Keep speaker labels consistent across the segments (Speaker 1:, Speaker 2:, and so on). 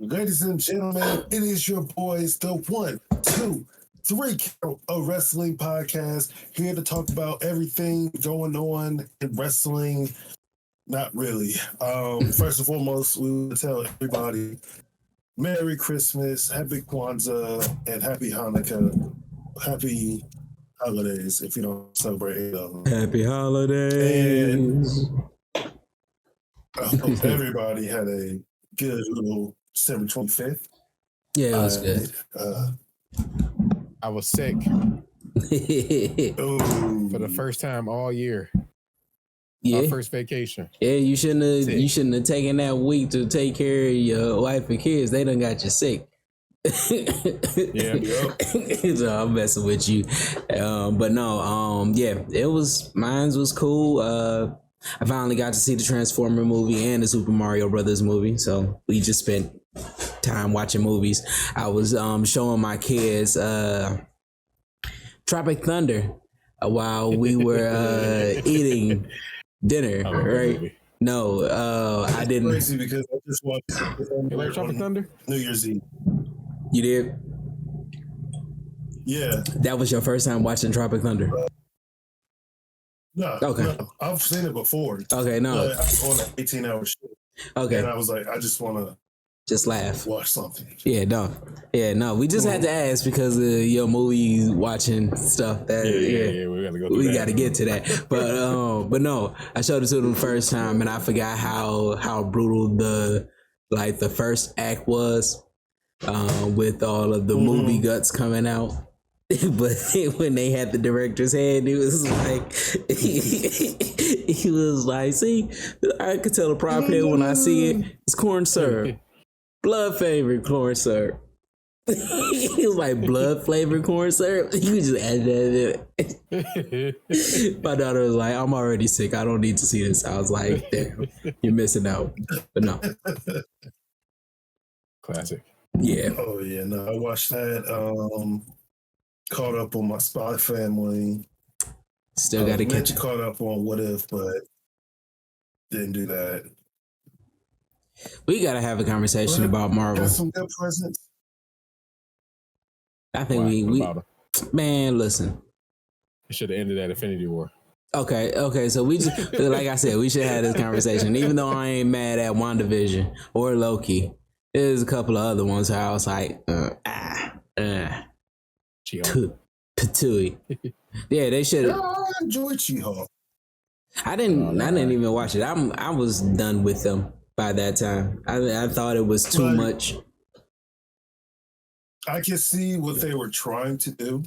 Speaker 1: Ladies and gentlemen, it is your boys, the 1, 2, 3 Count of Wrestling podcast, here to talk about everything going on in wrestling. Not really. First and foremost, we will tell everybody Merry Christmas, Happy Kwanzaa, and Happy Hanukkah. Happy holidays if you don't celebrate any of them.
Speaker 2: Happy holidays.
Speaker 1: And I hope everybody had a good little December 25th.
Speaker 2: Yeah, it was good.
Speaker 3: I was sick
Speaker 1: For
Speaker 3: the first time all year.
Speaker 2: Yeah.
Speaker 3: My first vacation.
Speaker 2: Yeah, you shouldn't have taken that week to take care of your wife and kids. They done got you sick.
Speaker 3: Yeah.
Speaker 2: So I'm messing with you. But no, yeah, mine was cool. I finally got to see the Transformer movie and the Super Mario Brothers movie. So we just spent time watching movies. I was showing my kids Tropic Thunder while we were eating dinner, right?
Speaker 3: Movie.
Speaker 2: No, I didn't.
Speaker 1: Crazy because I just watched
Speaker 3: You like Tropic Thunder?
Speaker 1: New Year's Eve.
Speaker 2: You did?
Speaker 1: Yeah.
Speaker 2: That was your first time watching Tropic Thunder?
Speaker 1: No.
Speaker 2: Okay.
Speaker 1: No, I've seen it before.
Speaker 2: Okay, no.
Speaker 1: But I was on an 18-hour shift.
Speaker 2: Okay.
Speaker 1: And I was like, I just want to
Speaker 2: just laugh.
Speaker 1: Watch something.
Speaker 2: Yeah, no. We just had to ask because of your movie watching stuff. That
Speaker 3: yeah. We gotta go.
Speaker 2: We got to get to that. But no, I showed it to them the first time, and I forgot how brutal the first act was, with all of the movie guts coming out. But when they had the director's head, he was like, see, I could tell the prop head when I see it. It's corn syrup. Blood flavored corn syrup. He was like, blood flavored corn syrup. You just add that in. My daughter was like, I'm already sick. I don't need to see this. I was like, damn, you're missing out. But no.
Speaker 3: Classic.
Speaker 2: Yeah.
Speaker 1: Oh yeah, no, I watched that. Caught up on my Spy Family.
Speaker 2: Still got to catch
Speaker 1: caught up on What If, but didn't do that.
Speaker 2: We got to have a conversation about Marvel.
Speaker 1: Got some good presents.
Speaker 2: I think we man, listen.
Speaker 3: It should have ended at Infinity War.
Speaker 2: Okay. So we just, like I said, we should have this conversation. Even though I ain't mad at WandaVision or Loki, there's a couple of other ones where I was like, Patooey. Yeah, they should have.
Speaker 1: I enjoyed She-Hulk.
Speaker 2: I didn't even watch it. I was done with them by that time. I thought it was too much.
Speaker 1: I can see what they were trying to do.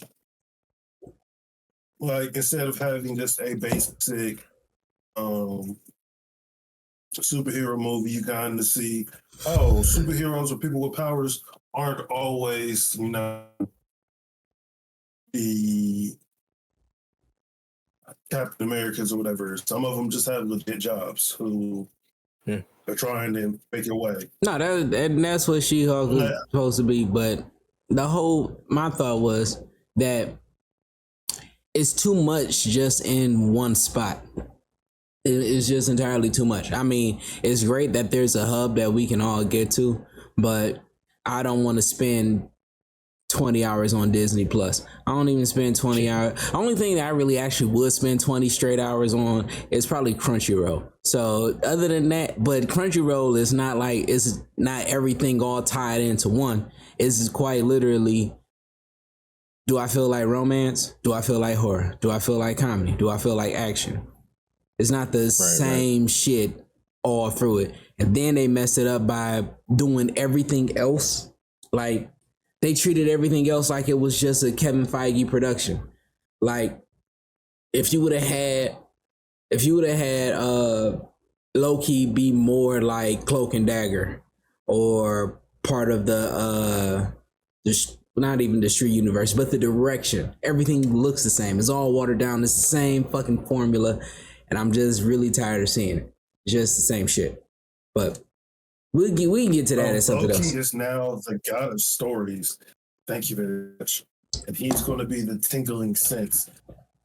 Speaker 1: Like, instead of having just a basic superhero movie, you kind of see, superheroes or people with powers aren't always, the Captain Americans or whatever. Some of them just have legit jobs who are trying to make it way.
Speaker 2: No, that's what She-Hulk was supposed to be. But my thought was that it's too much just in one spot. It's just entirely too much. I mean, it's great that there's a hub that we can all get to, but I don't want to spend 20 hours on Disney Plus. I don't even spend 20 hours. The only thing that I really actually would spend 20 straight hours on is probably Crunchyroll. So other than that, but Crunchyroll is not like, it's not everything all tied into one. It's quite literally, do I feel like romance? Do I feel like horror? Do I feel like comedy? Do I feel like action? It's not the same shit all through it. And then they messed it up by doing everything else. Like, they treated everything else like it was just a Kevin Feige production. Like, if you would have had Loki be more like Cloak and Dagger, or part of the not even the street universe, but the direction. Everything looks the same. It's all watered down. It's the same fucking formula, and I'm just really tired of seeing it. It's just the same shit. But we can get to that as something else.
Speaker 1: Loki is now the god of stories. Thank you very much. And he's going to be the tingling sense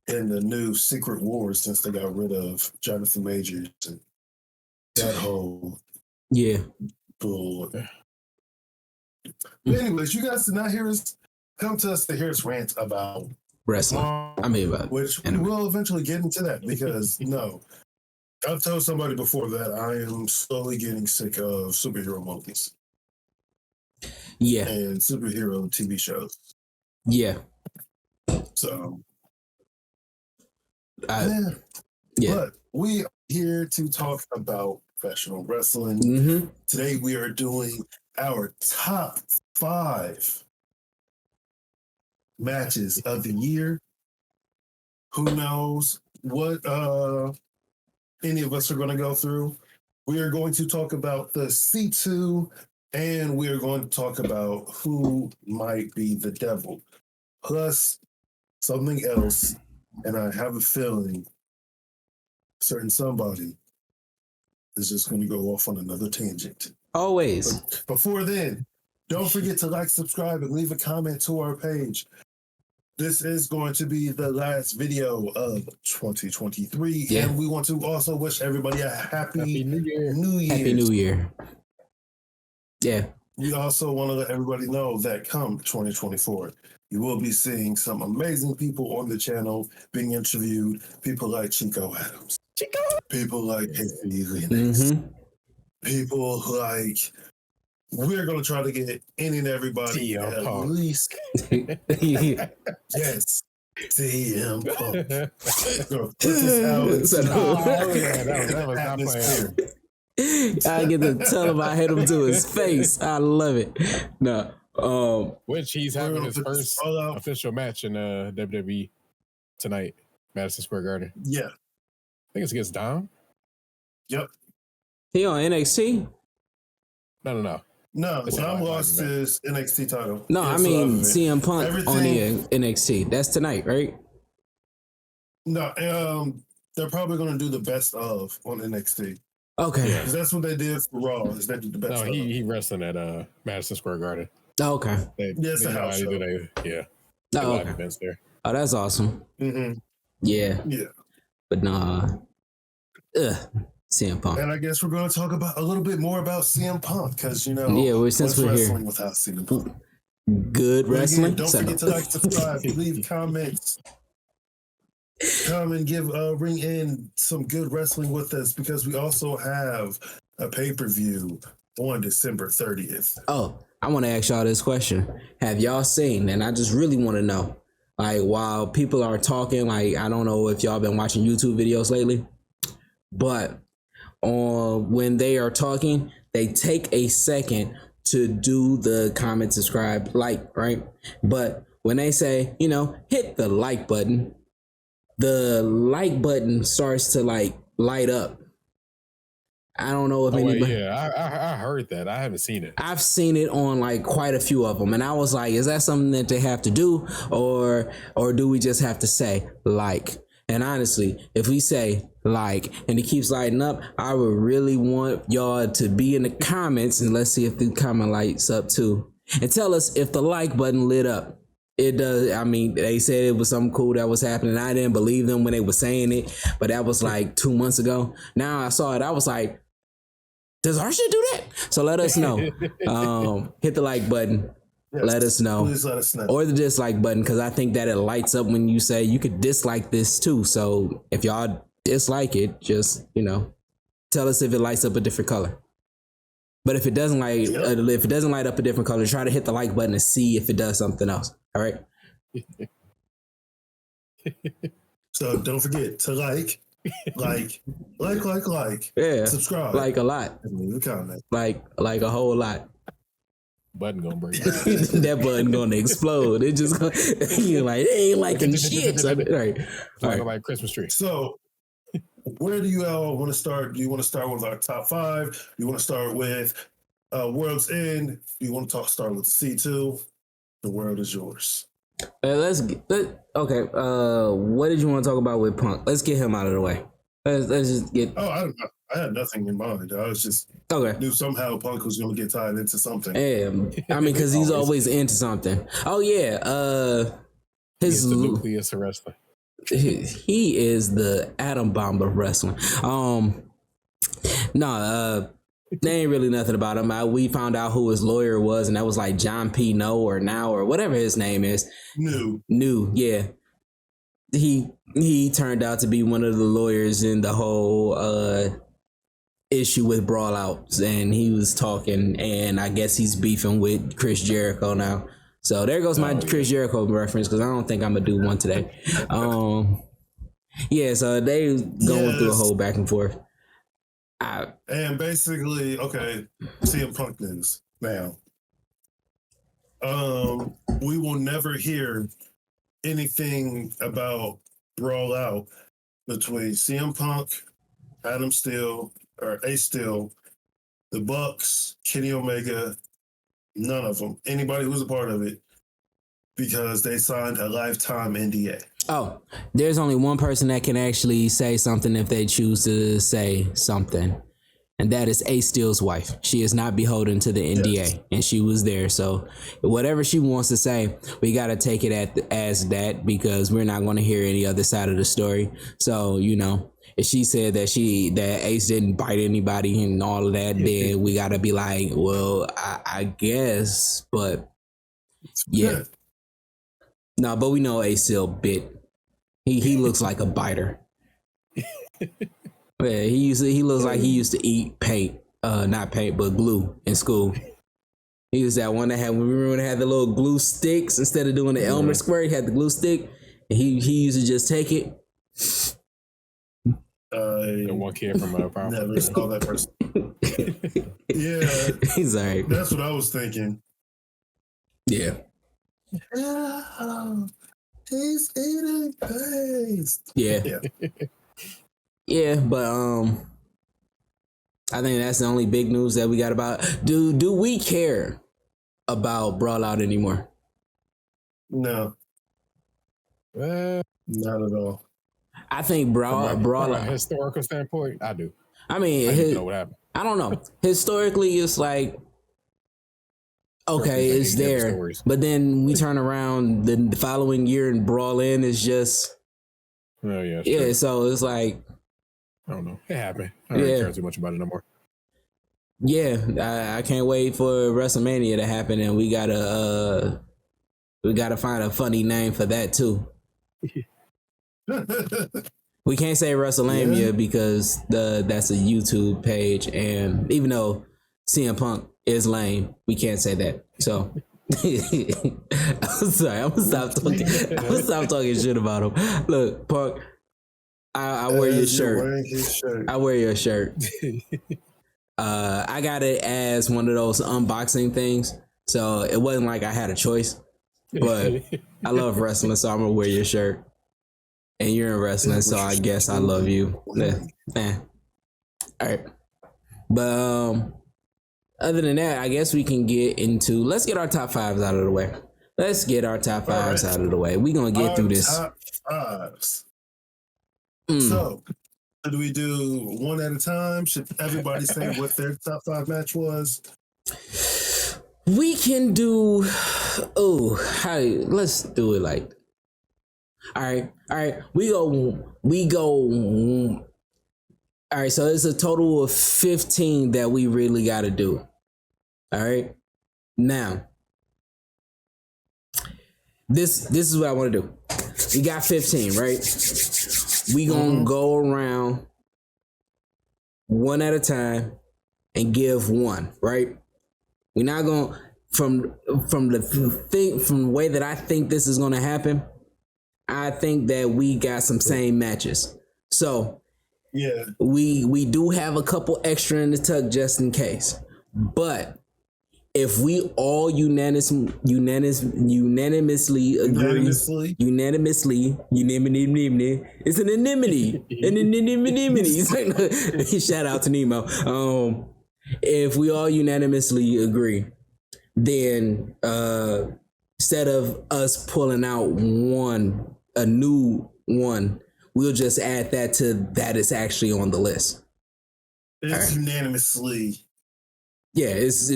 Speaker 1: in the new Secret Wars since they got rid of Jonathan Majors and that whole
Speaker 2: bull.
Speaker 1: But anyways, you guys did not hear us come to us to hear us rant about
Speaker 2: Wrestling. I mean, about
Speaker 1: which
Speaker 2: anime.
Speaker 1: we will eventually get into that because no, I've told somebody before that I am slowly getting sick of superhero movies
Speaker 2: Yeah,
Speaker 1: and superhero TV shows.
Speaker 2: yeah.
Speaker 1: So
Speaker 2: Yeah.
Speaker 1: But we are here to talk about professional wrestling.
Speaker 2: Mm-hmm.
Speaker 1: Today we are doing our top 5 matches of the year. Who knows what any of us are going to go through. We are going to talk about the C2 and we are going to talk about who might be the devil. Plus something else. And I have a feeling certain somebody is just going to go off on another tangent.
Speaker 2: Always.
Speaker 1: But before then, don't forget to like, subscribe, and leave a comment to our page. This is going to be the last video of 2023, and we want to also wish everybody a happy New Year.
Speaker 2: Happy New Year. Yeah.
Speaker 1: We also want to let everybody know that come 2024, you will be seeing some amazing people on the channel being interviewed. People like Chico Adams. People like Casey Lennox. People like, we're going to try to get any and everybody at least. Yes. CM Punk. Put this out.
Speaker 3: That was not playing.
Speaker 2: I get to tell him I hit him to his face. I love it. No.
Speaker 3: Which he's having his first official match in WWE tonight, Madison Square Garden.
Speaker 1: Yeah.
Speaker 3: I think it's against Dom.
Speaker 1: Yep.
Speaker 2: He on NXT?
Speaker 3: No.
Speaker 1: No, Dom lost his NXT title.
Speaker 2: No, I mean CM Punk on the NXT. That's tonight, right?
Speaker 1: No, they're probably going to do the best of on NXT.
Speaker 2: Okay.
Speaker 1: Because that's what they did for Raw, is they did the best of.
Speaker 3: No, he wrestling at Madison Square Garden.
Speaker 2: Oh, okay.
Speaker 1: Yes, the house show.
Speaker 3: Yeah.
Speaker 2: Oh, okay.
Speaker 3: Events there.
Speaker 2: Oh, that's awesome.
Speaker 1: Mm-hmm.
Speaker 2: Yeah.
Speaker 1: Yeah.
Speaker 2: But nah. CM Punk.
Speaker 1: And I guess we're going to talk about a little bit more about CM Punk because, you know,
Speaker 2: since we're
Speaker 1: wrestling
Speaker 2: here
Speaker 1: without CM Punk.
Speaker 2: Good wrestling.
Speaker 1: Again, don't forget to like, subscribe, leave comments. Come and bring in some good wrestling with us because we also have a pay-per-view on December 30th.
Speaker 2: Oh, I want to ask y'all this question. Have y'all seen, and I just really want to know, like, while people are talking, like, I don't know if y'all been watching YouTube videos lately, but when they are talking, they take a second to do the comment, subscribe, like, right? But when they say, hit the like button, the like button starts to like light up. I don't know if anybody.
Speaker 3: I heard that. I haven't seen it.
Speaker 2: I've seen it on like quite a few of them, and I was like, is that something that they have to do, or do we just have to say like? And honestly, if we say like and it keeps lighting up, I would really want y'all to be in the comments and let's see if the comment lights up too, and tell us if the like button lit up. It does. I mean, they said it was something cool that was happening. I didn't believe them when they were saying it, but that was like 2 months ago. Now I saw it. I was like, does our shit do that? So let us know. Hit the like button. Yes, let us know.
Speaker 1: Please let us know.
Speaker 2: Or the dislike button, because I think that it lights up when you say you could dislike this too. So if y'all dislike it, just, tell us if it lights up a different color. But if it doesn't light up a different color, try to hit the like button and see if it does something else. All right.
Speaker 1: So don't forget to like.
Speaker 2: Yeah.
Speaker 1: Subscribe.
Speaker 2: Like a lot.
Speaker 1: And leave a comment.
Speaker 2: Like a whole lot.
Speaker 3: Button gonna break.
Speaker 2: That button gonna explode. It just you're like, they ain't liking shit. So, right.
Speaker 3: Like Christmas tree.
Speaker 1: So where do you all want to start? Do you want to start with our top 5? Do you want to start with World's End? Do you want to start with the C2? The world is yours.
Speaker 2: Okay. What did you want to talk about with Punk? Let's get him out of the way. Let's just get.
Speaker 1: Oh, I had nothing in mind. I was just knew somehow Punk was going to get tied into something.
Speaker 2: Yeah, I mean, because he's always into something. Oh yeah,
Speaker 3: he's the nucleus of wrestling.
Speaker 2: He is the atom bomb of wrestling. They ain't really nothing about him. We found out who his lawyer was, and that was like John P. No or Now or whatever his name is. New, yeah. He turned out to be one of the lawyers in the whole issue with Brawl Outs, and he was talking, and I guess he's beefing with Chris Jericho now. So there goes my Chris Jericho reference, because I don't think I'm gonna do one today. Yeah, so they going through a whole back and forth.
Speaker 1: And basically, okay, CM Punk news now. We will never hear anything about Brawl Out between CM Punk, Adam Steel, or Ace Steel, the Bucks, Kenny Omega, none of them. Anybody who's a part of it, because they signed a lifetime NDA.
Speaker 2: Oh, there's only one person that can actually say something if they choose to say something, and that is Ace Steel's wife. She is not beholden to the NDA, and she was there. So whatever she wants to say, we got to take it as that, because we're not going to hear any other side of the story. So, you know, if she said that Ace didn't bite anybody and all of that, then we got to be like, well, I guess, but yeah. No, but we know Ace Steel bit. He looks like a biter. Yeah, he looks like he used to eat paint, not paint, but glue in school. He was that one that had, remember when they had the little glue sticks instead of doing the Elmer square, he had the glue stick, and he used to just take it.
Speaker 3: The one kid from Power.
Speaker 1: Never saw that person. Yeah,
Speaker 2: he's all right.
Speaker 1: That's what I was thinking.
Speaker 2: Yeah.
Speaker 1: He's eating paste.
Speaker 2: Yeah. Yeah, but I think that's the only big news that we got about. Do we care about Brawl Out anymore?
Speaker 1: No. Not at all.
Speaker 2: I think Brawl Out,
Speaker 3: from a historical standpoint, I do.
Speaker 2: I mean,
Speaker 3: I know what happened.
Speaker 2: I don't know. Historically, it's like, okay, it's there, but then we turn around the following year and Brawl In is just,
Speaker 3: yeah.
Speaker 2: True. So it's like,
Speaker 3: I don't know. It happened. I don't care too much about it no more.
Speaker 2: Yeah, I can't wait for WrestleMania to happen, and we gotta find a funny name for that too. We can't say WrestleMania because that's a YouTube page, and even though CM Punk is lame, we can't say that. So I'm sorry, I'm gonna stop talking shit about him. Look, Punk, I wear your shirt. I wear your shirt. I got it as one of those unboxing things, so it wasn't like I had a choice. But I love wrestling, so I'm gonna wear your shirt. And you're in wrestling, so I guess I love you. Yeah. All right. But other than that, I guess we can get into. Let's get our top fives out of the way. Let's get our top fives out of the way. We're gonna get through this.
Speaker 1: Top fives. So, do we do one at a time? Should everybody say what their top five match was?
Speaker 2: We can do. Let's do it like. All right. We go. All right. So it's a total of 15 that we really got to do. All right. Now, this is what I want to do. We got 15, right? We gonna go around one at a time and give one, right? We're not gonna from the way that I think this is gonna happen. I think that we got some same matches. So
Speaker 1: yeah,
Speaker 2: we do have a couple extra in the tuck just in case. But if we all unanimously agree, it's an anemone. Shout out to Nemo. If we all unanimously agree, then instead of us pulling out a new one, we'll just add that to that is actually on the list.
Speaker 1: It's unanimously.
Speaker 2: Yeah, it's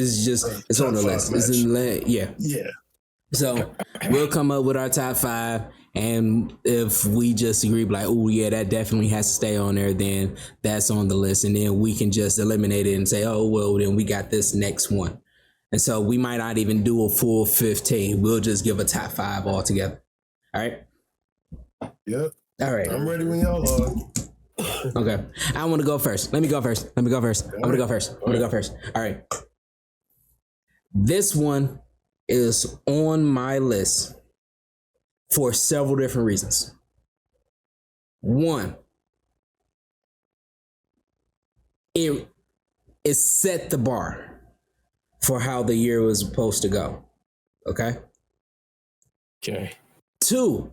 Speaker 2: on the list. It's in yeah.
Speaker 1: Yeah.
Speaker 2: So we'll come up with our top five, And if we just agree, like, oh yeah, that definitely has to stay on there, then that's on the list. And then we can just eliminate it and say, oh, well, then we got this next one. And so we might not even do a full 15. We'll just give a top 5 altogether. All right.
Speaker 1: Yep.
Speaker 2: All right.
Speaker 1: I'm ready when y'all are.
Speaker 2: Okay. I want to go first. Let me go first. I'm going to go first. All right. This one is on my list for several different reasons. One, it set the bar for how the year was supposed to go. Okay?
Speaker 3: Okay.
Speaker 2: 2,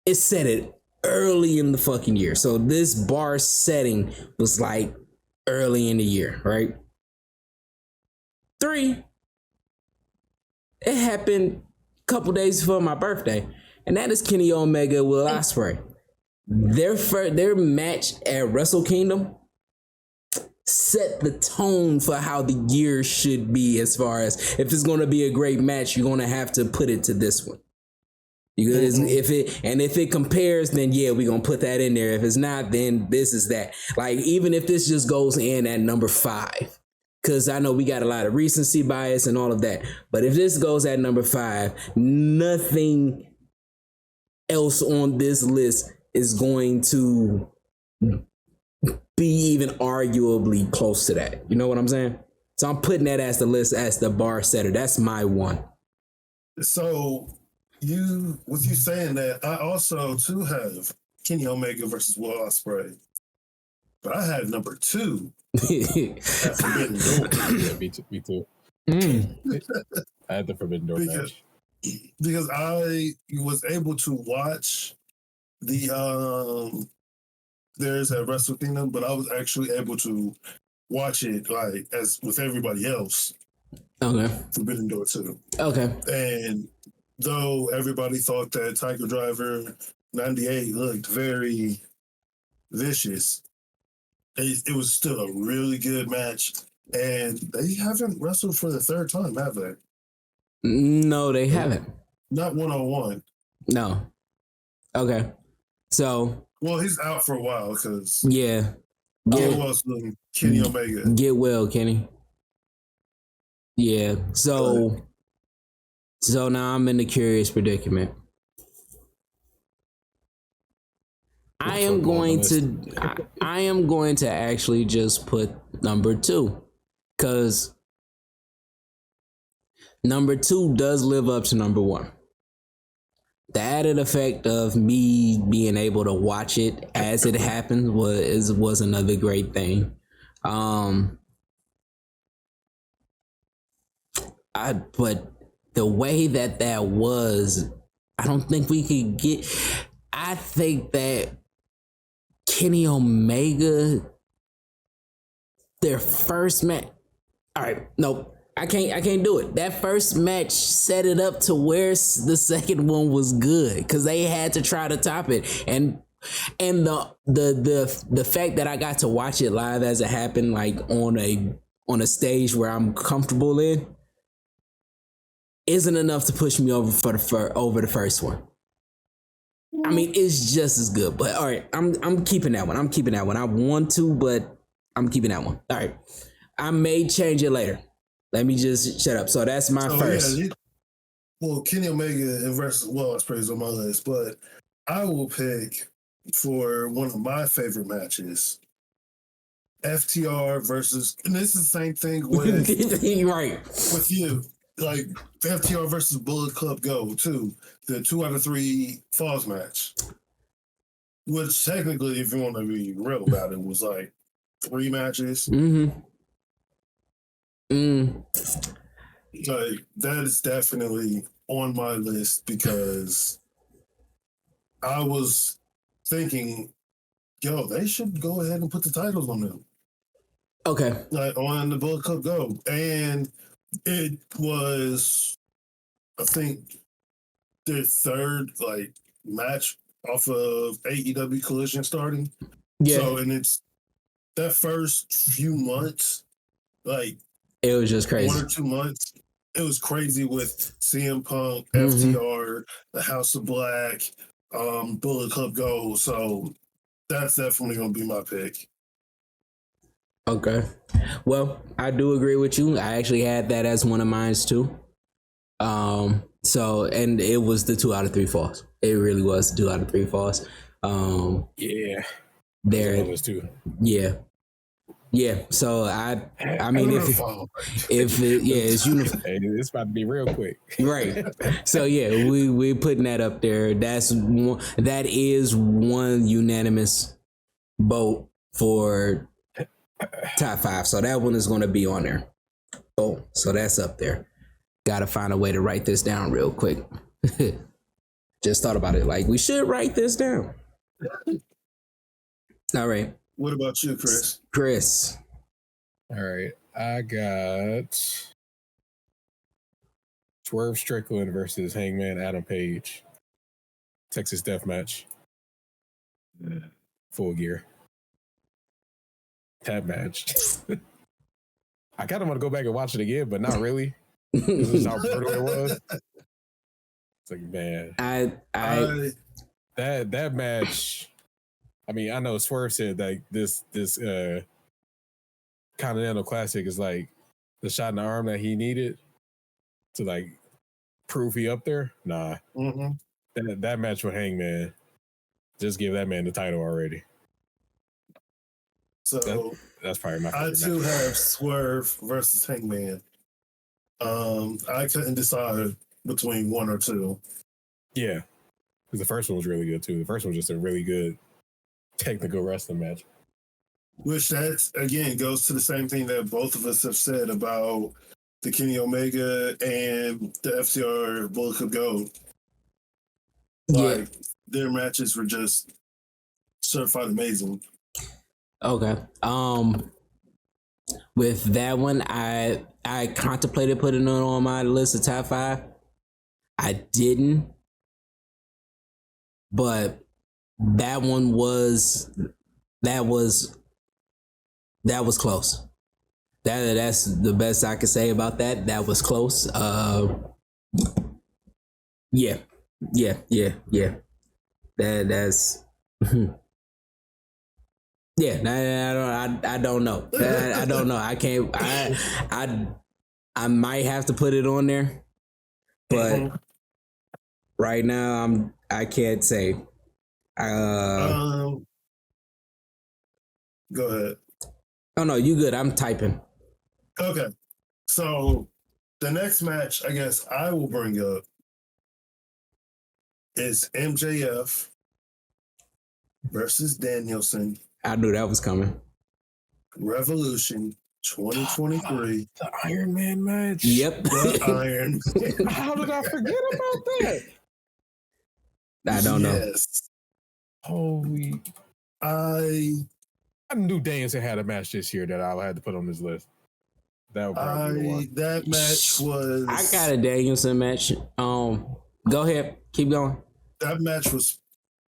Speaker 2: it set it early in the fucking year. So this bar setting was like early in the year, right? 3, it happened a couple days before my birthday, and that is Kenny Omega with Ospreay. Their match at Wrestle Kingdom set the tone for how the year should be, as far as if it's going to be a great match, you're going to have to put it to this one. If it compares, then yeah, we're going to put that in there. If it's not, then this is that. Like, even if this just goes in at number 5, because I know we got a lot of recency bias and all of that. But if this goes at number 5, nothing else on this list is going to be even arguably close to that. You know what I'm saying? So I'm putting that as the list, as the bar setter. That's my one.
Speaker 1: So with you saying that, I also too have Kenny Omega versus Will Ospreay, but I had number 2. Forbidden Door.
Speaker 3: Yeah, me too. I had the Forbidden Door match.
Speaker 1: Because I was able to watch the there's at Wrestle Kingdom, but I was actually able to watch it like as with everybody else.
Speaker 2: Okay.
Speaker 1: Forbidden Door 2.
Speaker 2: Okay.
Speaker 1: And though everybody thought that Tiger Driver 98 looked very vicious, it was still a really good match. And they haven't wrestled for the 3rd time, have they?
Speaker 2: No, they haven't.
Speaker 1: Not 1-on-1.
Speaker 2: No. Okay. So.
Speaker 1: Well, he's out for a while because.
Speaker 2: Yeah.
Speaker 1: Kenny Omega.
Speaker 2: Get well, Kenny. Yeah. So now I'm in a curious predicament. I am going to actually just put number 2, because number 2 does live up to number 1. The added effect of me being able to watch it as it happened was another great thing. But the way that was, I don't think we could get. I think that Kenny Omega, their first match. All right, nope. I can't do it. That first match set it up to where the second one was good, because they had to try to top it. And the fact that I got to watch it live as it happened, like on a stage where I'm comfortable in, isn't enough to push me over over the first one. I mean, it's just as good. But all right, I'm keeping that one. I want to, but I'm keeping that one. All right. I may change it later. Let me just shut up. So that's my first. Yeah,
Speaker 1: Kenny Omega and versus Will Ospreay is on my list, but I will pick for one of my favorite matches, FTR versus, and this is the same thing with
Speaker 2: right
Speaker 1: with you, like FTR versus Bullet Club Go too, the 2 out of 3 falls match, which technically, if you want to be real about it, was like 3 matches.
Speaker 2: Mm-hmm.
Speaker 1: Like, that is definitely on my list, because I was thinking, yo, they should go ahead and put the titles on them.
Speaker 2: Okay.
Speaker 1: Like on the Bullet Club Go. And it was, I think, their 3rd like match off of AEW Collision starting.
Speaker 2: Yeah.
Speaker 1: So, and it's that first few months, like,
Speaker 2: it was just crazy.
Speaker 1: 1 or 2 months, it was crazy with CM Punk, FTR, the House of Black, Bullet Club Gold. So that's definitely going to be my pick.
Speaker 2: Okay. Well, I do agree with you. I actually had that as one of mine too. So, and it was the 2 out of 3 falls. It really was 2 out of 3 falls.
Speaker 3: Yeah.
Speaker 2: There.
Speaker 3: Too.
Speaker 2: Yeah. Yeah. So I mean, if it's uniform.
Speaker 3: Hey, it's about to be real quick.
Speaker 2: Right. So yeah, we're putting that up there. That is one unanimous vote for top 5. So that one is going to be on there. Oh, so that's up there. Got to find a way to write this down real quick. Just thought about it. Like, we should write this down. All right.
Speaker 1: What about you, Chris?
Speaker 2: Chris.
Speaker 3: All right. I got Swerve Strickland versus Hangman Adam Page. Texas Death Match. Full Gear. That match. I kind of want to go back and watch it again, but not really. This is how brutal it was. It's like, man. That match. I mean, I know Swerve said like this Continental Classic is like the shot in the arm that he needed to like prove he up there. Nah. That match with Hangman, just give that man the title already.
Speaker 1: So
Speaker 3: that's probably my favorite.
Speaker 1: I too have Swerve versus Hangman. I couldn't decide between 1 or 2.
Speaker 3: Yeah, because the first one was really good too. The first one was just a really good technical wrestling match.
Speaker 1: Which that again goes to the same thing that both of us have said about the Kenny Omega and the FTR Bullet Club Gold. Like their matches were just certified amazing.
Speaker 2: Okay. With that one, I contemplated putting it on my list of top 5. I didn't, but that one was close. That's the best I could say about that. That was close. Yeah. That's. Yeah, I don't know. I don't know. I can't. I might have to put it on there, but right now I can't say.
Speaker 1: Go ahead.
Speaker 2: Oh no, you good. I'm typing.
Speaker 1: Okay, so the next match I guess I will bring up is MJF versus Danielson.
Speaker 2: I knew that was coming.
Speaker 1: Revolution 2023.
Speaker 3: The Iron Man match.
Speaker 2: Yep.
Speaker 1: The Iron Man.
Speaker 3: How did I forget about that?
Speaker 2: I don't know.
Speaker 3: Holy. I knew Danielson had a match this year that I had to put on this list. That would probably be one.
Speaker 1: That match was.
Speaker 2: I got a Danielson match. Go ahead. Keep going.
Speaker 1: That match was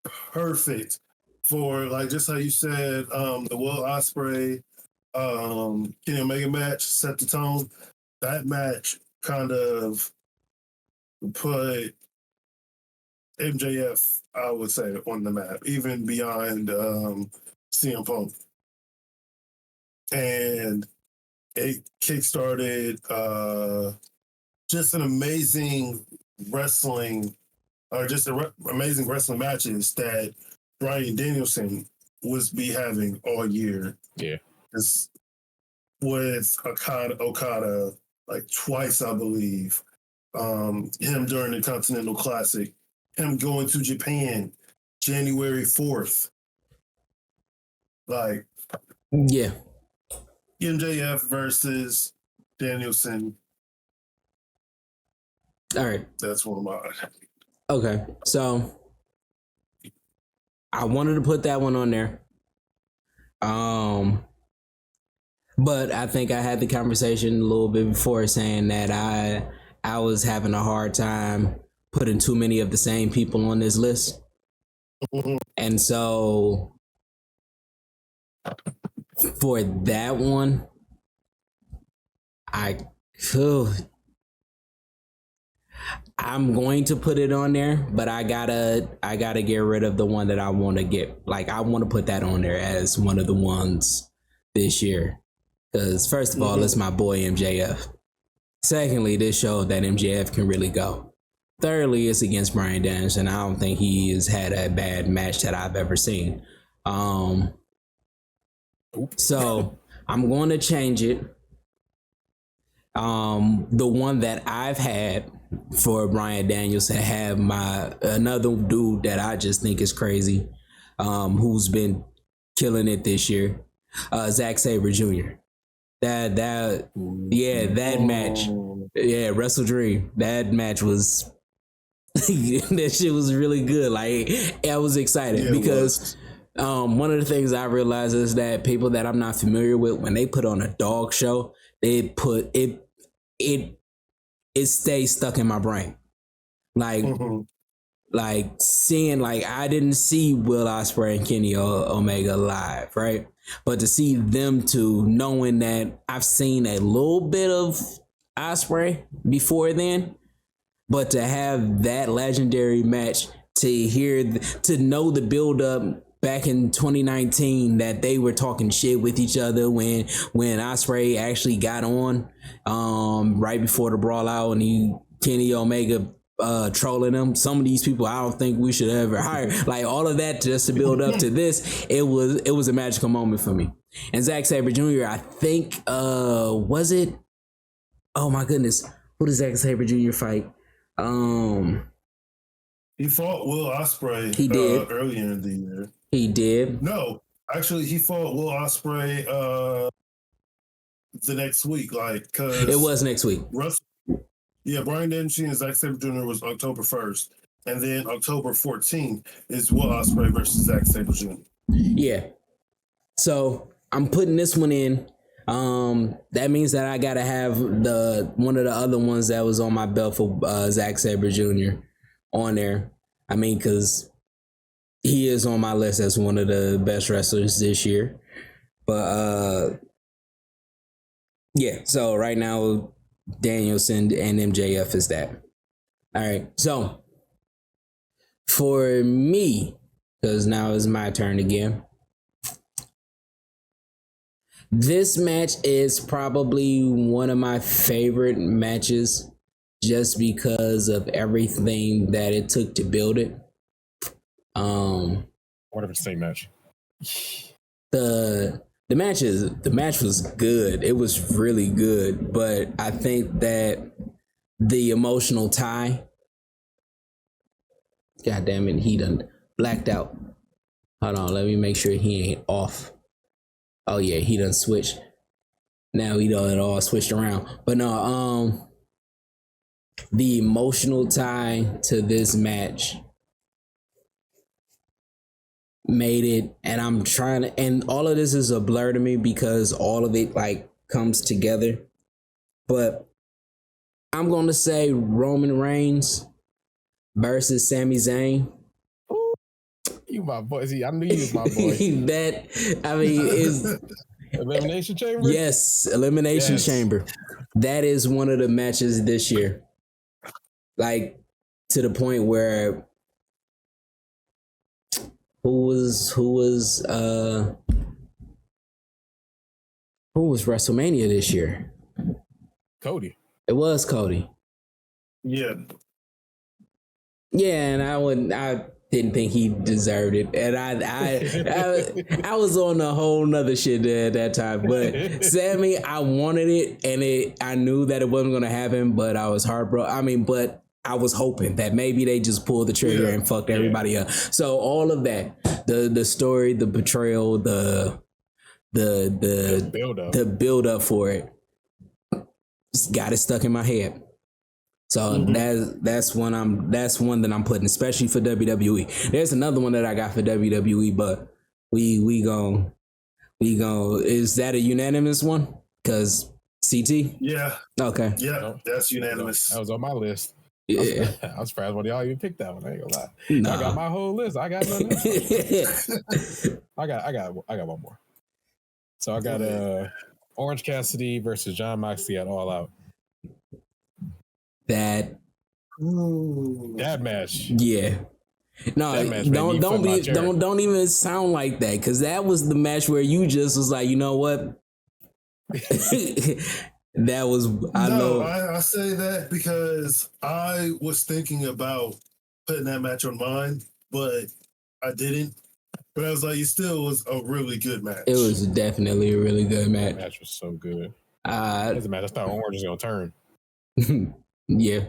Speaker 1: perfect for like just how you said, the Will Ospreay Kenny Omega match set the tone. That match kind of put MJF, I would say, on the map, even beyond CM Punk. And it kickstarted just an amazing wrestling, or just amazing wrestling matches that Bryan Danielson was having all year.
Speaker 3: Yeah.
Speaker 1: It's with Okada like twice, I believe. Him during the Continental Classic. Him going to Japan January 4th. Like,
Speaker 2: yeah.
Speaker 1: MJF versus Danielson.
Speaker 2: All right.
Speaker 1: That's one of mine.
Speaker 2: Okay. So I wanted to put that one on there. But I think I had the conversation a little bit before saying that I was having a hard time putting too many of the same people on this list. And so for that one, I'm going to put it on there, but I gotta get rid of the one that I want to get. Like, I want to put that on there as one of the ones this year. Because first of all, it's my boy MJF. Secondly, this showed that MJF can really go. Thirdly, it's against Bryan Danielson. I don't think he has had a bad match that I've ever seen. So I'm going to change it. The one that I've had for Bryan Danielson, have another dude that I just think is crazy, who's been killing it this year, Zack Sabre Jr. That match, Wrestle Dream. That match was that shit was really good. Like, I was excited because one of the things I realized is that people that I'm not familiar with, when they put on a dog show, they put it stays stuck in my brain. Like, like seeing, like, I didn't see Will Ospreay and Kenny Omega live, right? But to see them two, knowing that I've seen a little bit of Ospreay before then, but to have that legendary match, to know the build up back in 2019 that they were talking shit with each other when Ospreay actually got on right before the brawl out, and Kenny Omega trolling them. Some of these people I don't think we should ever hire. Like, all of that just to build up to this, it was a magical moment for me. And Zack Sabre Jr., I think was it? Oh my goodness, who did Zack Sabre Jr. fight?
Speaker 1: He fought Will Ospreay.
Speaker 2: He did
Speaker 1: earlier in the year.
Speaker 2: He did.
Speaker 1: No, actually, he fought Will Ospreay the next week. Like, cause
Speaker 2: it was next week.
Speaker 1: Bryan Danielson and Zack Sabre Jr. was October 1st, and then October 14th is Will Ospreay versus Zack Sabre Jr.
Speaker 2: Yeah. So I'm putting this one in. That means that I gotta have one of the other ones that was on my belt for Zack Sabre Jr. on there. I mean, because he is on my list as one of the best wrestlers this year. But so right now, Danielson and MJF is that. All right, so for me, because now it's my turn again, this match is probably one of my favorite matches just because of everything that it took to build it.
Speaker 3: What if it's the same match?
Speaker 2: The match was good. It was really good, but I think that the emotional tie. God damn it, he done blacked out. Hold on, let me make sure he ain't off. Oh yeah, he done switched. Now he done all switched around. But no, the emotional tie to this match made it, and I'm trying to, and all of this is a blur to me because all of it like comes together. But I'm gonna say Roman Reigns versus Sami Zayn.
Speaker 3: You my boy. See, I knew you was my boy.
Speaker 2: That, I mean, is
Speaker 3: Elimination Chamber?
Speaker 2: Yes, Elimination Chamber. That is one of the matches this year. Like, to the point where who was WrestleMania this year?
Speaker 3: Cody.
Speaker 2: It was Cody.
Speaker 1: Yeah.
Speaker 2: Yeah, and I didn't think he deserved it, and I was on a whole nother shit at that time. But Sammy, I wanted it, and I knew that it wasn't gonna happen, but I was heartbroken. I mean, but I was hoping that maybe they just pulled the trigger and fucked everybody up. So all of that, the story, the betrayal, the build up for it, just got it stuck in my head. So that's one that I'm putting, especially for WWE. There's another one that I got for WWE, but we gon' is that a unanimous one? Cause CT?
Speaker 1: Yeah.
Speaker 2: Okay.
Speaker 1: Yeah,
Speaker 3: No,
Speaker 1: that's unanimous.
Speaker 3: That was on my list.
Speaker 2: Yeah.
Speaker 3: I was surprised when y'all even picked that one. I ain't gonna lie.
Speaker 2: Nah.
Speaker 3: I got my whole list. I got nothing else. I got one more. So I got Orange Cassidy versus John Moxley at All Out.
Speaker 2: That
Speaker 3: That match.
Speaker 2: Yeah. No, don't even sound like that, because that was the match where you just was like, you know what? That was
Speaker 1: I say that because I was thinking about putting that match on mine, but I didn't. But I was like, it still was a really good match.
Speaker 2: It was definitely a really good match.
Speaker 3: That match was so good. Doesn't matter. That's not orange is gonna turn.
Speaker 2: Yeah.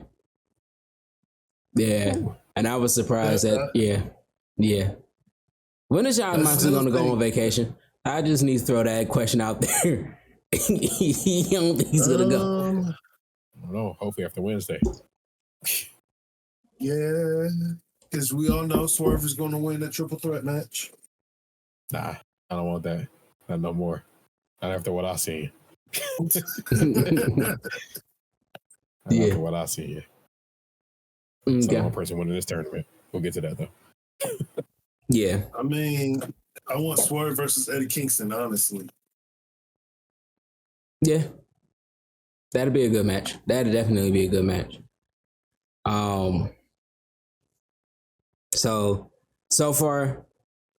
Speaker 2: Ooh. And I was surprised that yeah. When is Jon Moxley gonna go on vacation? I just need to throw that question out there. You don't think he's gonna go?
Speaker 3: I don't know. Hopefully after Wednesday.
Speaker 1: Yeah, because we all know Swerve is going to win a triple threat match.
Speaker 3: Nah, I don't want that. Not no more. Not after what I seen. After what I seen. It's the one person winning this tournament. We'll get to that though.
Speaker 2: Yeah.
Speaker 1: I mean, I want Swerve versus Eddie Kingston, honestly.
Speaker 2: Yeah. That'd be a good match. That'd definitely be a good match. So far,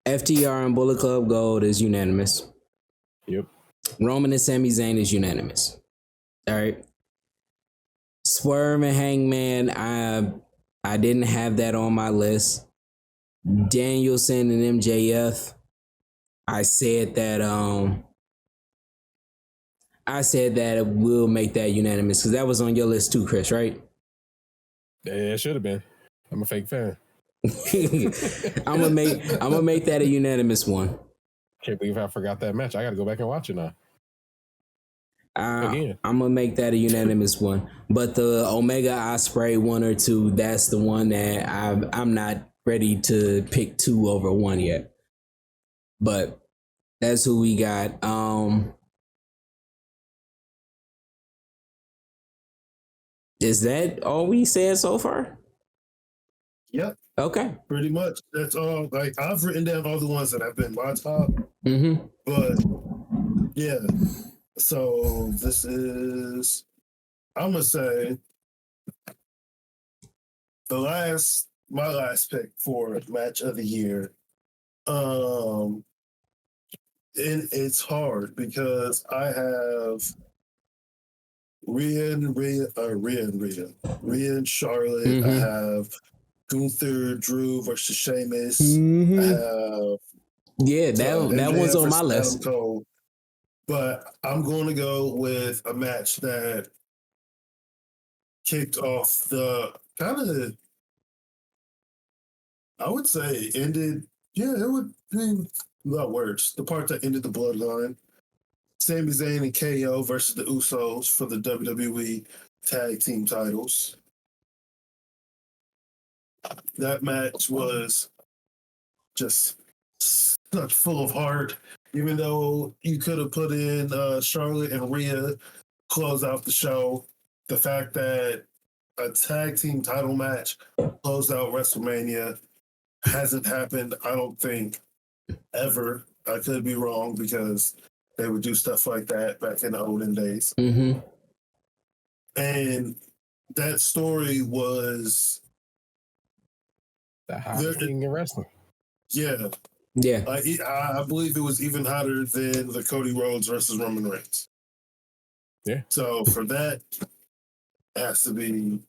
Speaker 2: FTR and Bullet Club Gold is unanimous.
Speaker 3: Yep.
Speaker 2: Roman and Sami Zayn is unanimous. All right. Swerve and Hangman, I didn't have that on my list. Danielson and MJF, I said that we'll make that unanimous, because that was on your list too, Chris, right?
Speaker 3: Yeah, it should have been. I'm a fake fan.
Speaker 2: I'm gonna make that a unanimous one.
Speaker 3: Can't believe I forgot that match. I got to go back and watch it now. Again,
Speaker 2: I'm gonna make that a unanimous one. But the Omega Ospreay 1 or 2, that's the one that I'm not ready to pick 2 over 1 yet. But that's who we got. Is that all we said so far?
Speaker 1: Yep.
Speaker 2: Okay.
Speaker 1: Pretty much. That's all. Like, I've written down all the ones that have been my top.
Speaker 2: Mm-hmm.
Speaker 1: But yeah. So this is, I'm gonna say, my last pick for match of the year. And it's hard because I have Rhea and Charlotte.
Speaker 2: Mm-hmm.
Speaker 1: I have Gunther, Drew versus Sheamus.
Speaker 2: Mm-hmm.
Speaker 1: I have
Speaker 2: that one's on my list.
Speaker 1: Adam Cole. But I'm going to go with a match that kicked off the kind of, I would say, ended. Yeah, it would be without words. The part that ended the bloodline. Sami Zayn and KO versus the Usos for the WWE Tag Team titles. That match was just such full of heart. Even though you could have put in Charlotte and Rhea close out the show, the fact that a tag team title match closed out WrestleMania hasn't happened, I don't think, ever. I could be wrong because they would do stuff like that back in the olden days.
Speaker 2: Mm-hmm.
Speaker 1: And that story was
Speaker 3: the hottest thing in wrestling.
Speaker 1: Yeah.
Speaker 2: Yeah.
Speaker 1: I believe it was even hotter than the Cody Rhodes versus Roman Reigns.
Speaker 3: Yeah.
Speaker 1: So for that, it has to be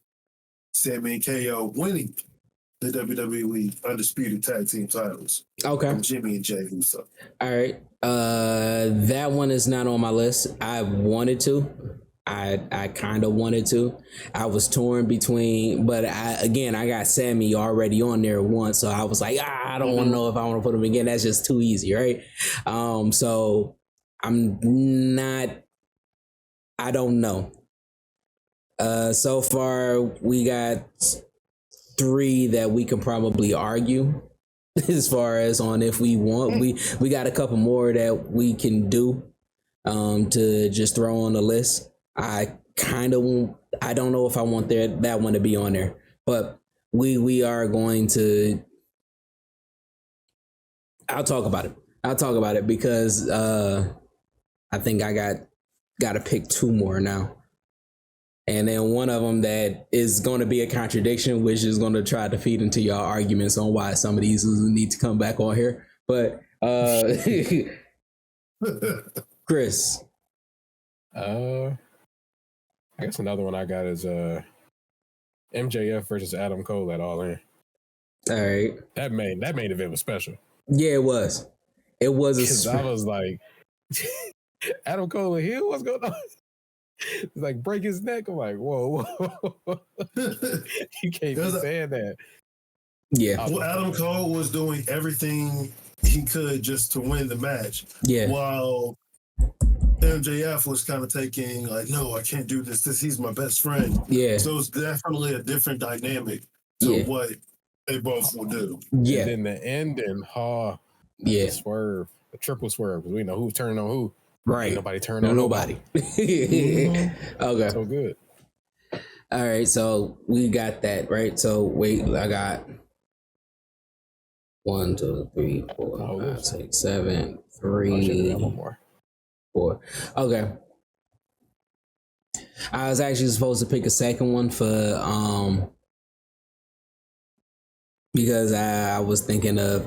Speaker 1: Sami and KO winning the WWE Undisputed Tag Team titles.
Speaker 2: Okay.
Speaker 1: From Jimmy and Jey Uso.
Speaker 2: All right. That one is not on my list. I wanted to. I kind of wanted to. I was torn between, but I got Sammy already on there once, so I was like, I don't want to know if I want to put him again. That's just too easy, right? So I'm not. I don't know. So far we got 3 that we can probably argue as far as on if we want. We got a couple more that we can do to just throw on the list. I don't know if I want that one to be on there, but we are going to. I'll talk about it because I think I got to pick 2 more now, and then one of them that is going to be a contradiction, which is going to try to feed into y'all arguments on why some of these need to come back on here. But Chris,
Speaker 3: I guess another one I got is MJF versus Adam Cole at All In.
Speaker 2: All right,
Speaker 3: that main event was special.
Speaker 2: Yeah, it was. It was.
Speaker 3: I was like, Adam Cole and Hill, what's going on? It's like break his neck. I'm like, whoa. You can't be saying that.
Speaker 2: Yeah.
Speaker 1: Well, Adam Cole was doing everything he could just to win the match.
Speaker 2: Yeah.
Speaker 1: While MJF was kind of taking like, no, I can't do this. He's my best friend.
Speaker 2: Yeah.
Speaker 1: So it's definitely a different dynamic to what they both will do.
Speaker 2: Yeah.
Speaker 3: And then the ending,
Speaker 2: the
Speaker 3: swerve, the triple swerve, because we know who's turning on who.
Speaker 2: Right.
Speaker 3: Ain't nobody turned on
Speaker 2: nobody. Okay.
Speaker 3: So good.
Speaker 2: All right. So we got that, right? So wait, I got 1, 2, 3, 4, 5, 6, 7, 3, 4. Okay. I was actually supposed to pick a second one for because I was thinking of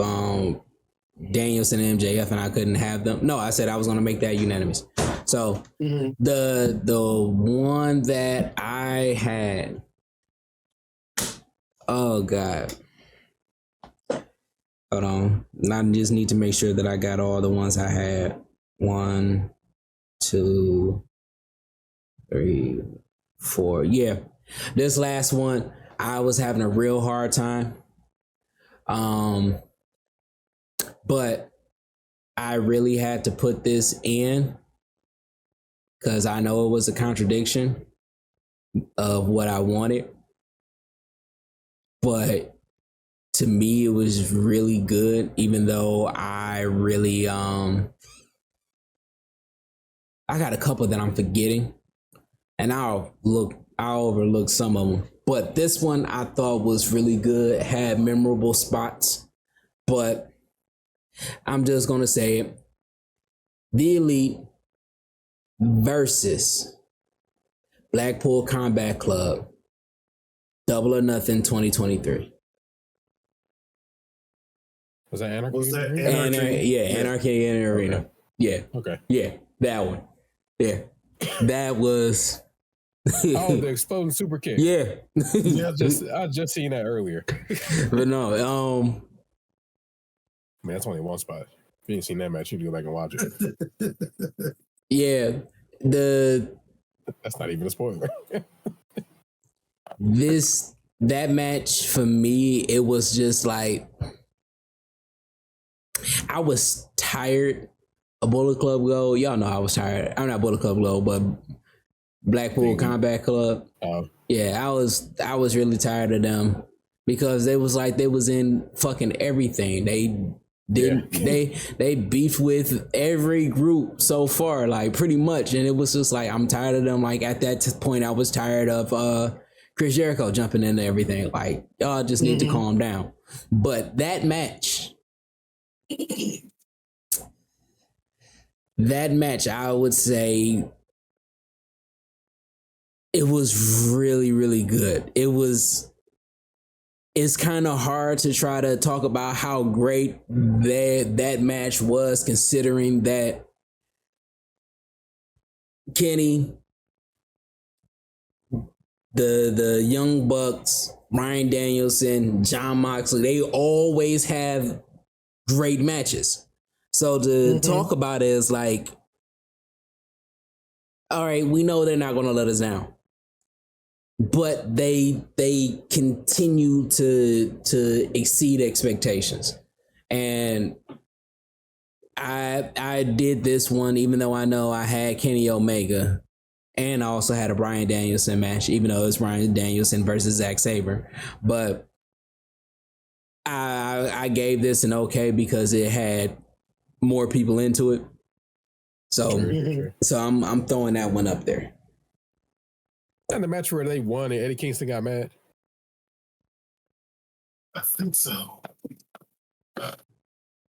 Speaker 2: Danielson and MJF, and I couldn't have them. No, I said I was going to make that unanimous. So the one that I had, oh God, hold on. I just need to make sure that I got all the ones I had. 1, 2, 3, 4. Yeah, this last one I was having a real hard time. But I really had to put this in because I know it was a contradiction of what I wanted. But to me, it was really good, even though I really, I got a couple that I'm forgetting, and I'll overlook some of them. But this one I thought was really good, had memorable spots, but I'm just going to say it. The Elite versus Blackpool Combat Club, Double or Nothing 2023.
Speaker 3: Was that Anarchy?
Speaker 2: Anarchy in the Arena.
Speaker 3: Okay.
Speaker 2: Yeah.
Speaker 3: Okay.
Speaker 2: Yeah, that one. Yeah. That was...
Speaker 3: the exploding super kick.
Speaker 2: Yeah.
Speaker 3: I just seen that earlier.
Speaker 2: But no,
Speaker 3: I mean, that's only one spot. If you ain't seen that match, you can go back and watch it.
Speaker 2: Yeah.
Speaker 3: That's not even a spoiler.
Speaker 2: That match for me, it was just like I was tired of Bullet Club Gold. Y'all know I was tired. I'm not Bullet Club Gold, but Blackpool Combat Club. Yeah, I was really tired of them because they was like they was in fucking everything. They beefed with every group so far, like pretty much, and it was just like I'm tired of them. Like at that point, I was tired of Chris Jericho jumping into everything. Like y'all just need to calm down. But that match, I would say it was really, really good. It's kind of hard to try to talk about how great that match was, considering that Kenny, the Young Bucks, Bryan Danielson, John Moxley, they always have great matches. So to talk about it is like, all right, we know they're not going to let us down. But they continue to exceed expectations. And I did this one, even though I know I had Kenny Omega, and I also had a Bryan Danielson match, even though it's Bryan Danielson versus Zack Sabre. But I gave this an okay because it had more people into it. So so I'm throwing that one up there.
Speaker 3: And the match where they won and Eddie Kingston got mad?
Speaker 1: I think so.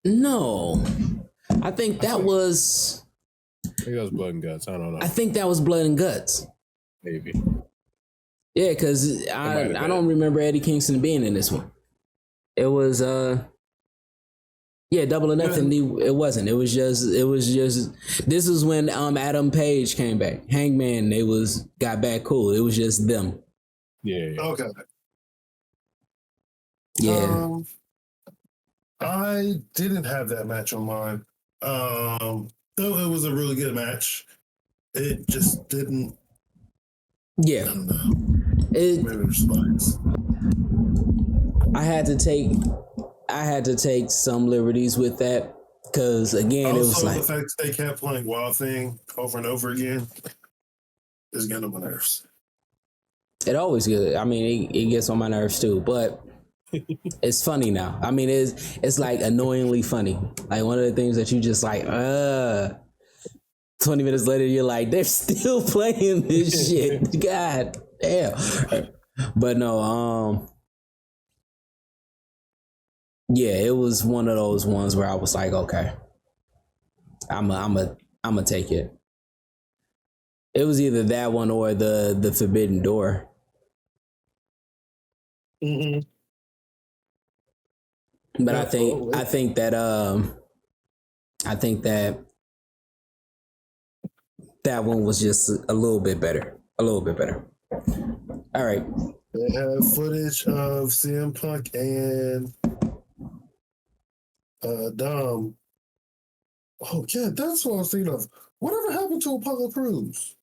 Speaker 2: No. I think that was...
Speaker 3: Maybe that was Blood and Guts. I don't know.
Speaker 2: I think that was Blood and Guts.
Speaker 3: Maybe.
Speaker 2: Yeah, because I don't remember Eddie Kingston being in this one. It was Double or Nothing. It wasn't. It was just. This is when Adam Page came back. Hangman. They got back cool. It was just them.
Speaker 3: Yeah.
Speaker 1: Okay.
Speaker 2: Yeah.
Speaker 1: I didn't have that match on mine. Though it was a really good match, it just didn't.
Speaker 2: Yeah.
Speaker 1: I don't know. Maybe there's spikes.
Speaker 2: I had to take some liberties with that because again,
Speaker 1: also,
Speaker 2: it was like
Speaker 1: the fact that they kept playing Wild Thing over and over again is getting on my nerves.
Speaker 2: It always good. I mean, it gets on my nerves too, but it's funny now. I mean, it's like annoyingly funny. Like one of the things that you just like, 20 minutes later, you're like, they're still playing this shit. God damn. But no, yeah, it was one of those ones where I was like, okay, I'm a take it. It was either that one or the Forbidden Door.
Speaker 1: Mm-hmm.
Speaker 2: But I think that that one was just a little bit better. All right.
Speaker 1: They have footage of CM Punk and Dom. Oh yeah, that's what I was thinking of. Whatever happened to Apollo Crews?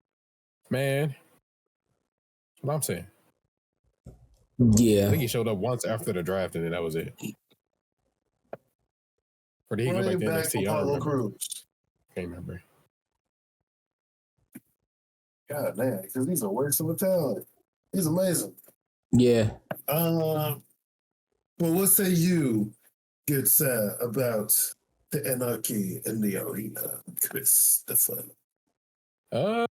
Speaker 3: Man, that's what I'm saying.
Speaker 2: Yeah.
Speaker 3: I think he showed up once after the draft, and then that was it. Or did he go back to NXT?
Speaker 1: Apollo Crews.
Speaker 3: Can't remember.
Speaker 1: God damn, because he's a waste of a talent. He's amazing.
Speaker 2: Yeah.
Speaker 1: But what say you, good sir, about the anarchy in the arena, Christopher?
Speaker 3: I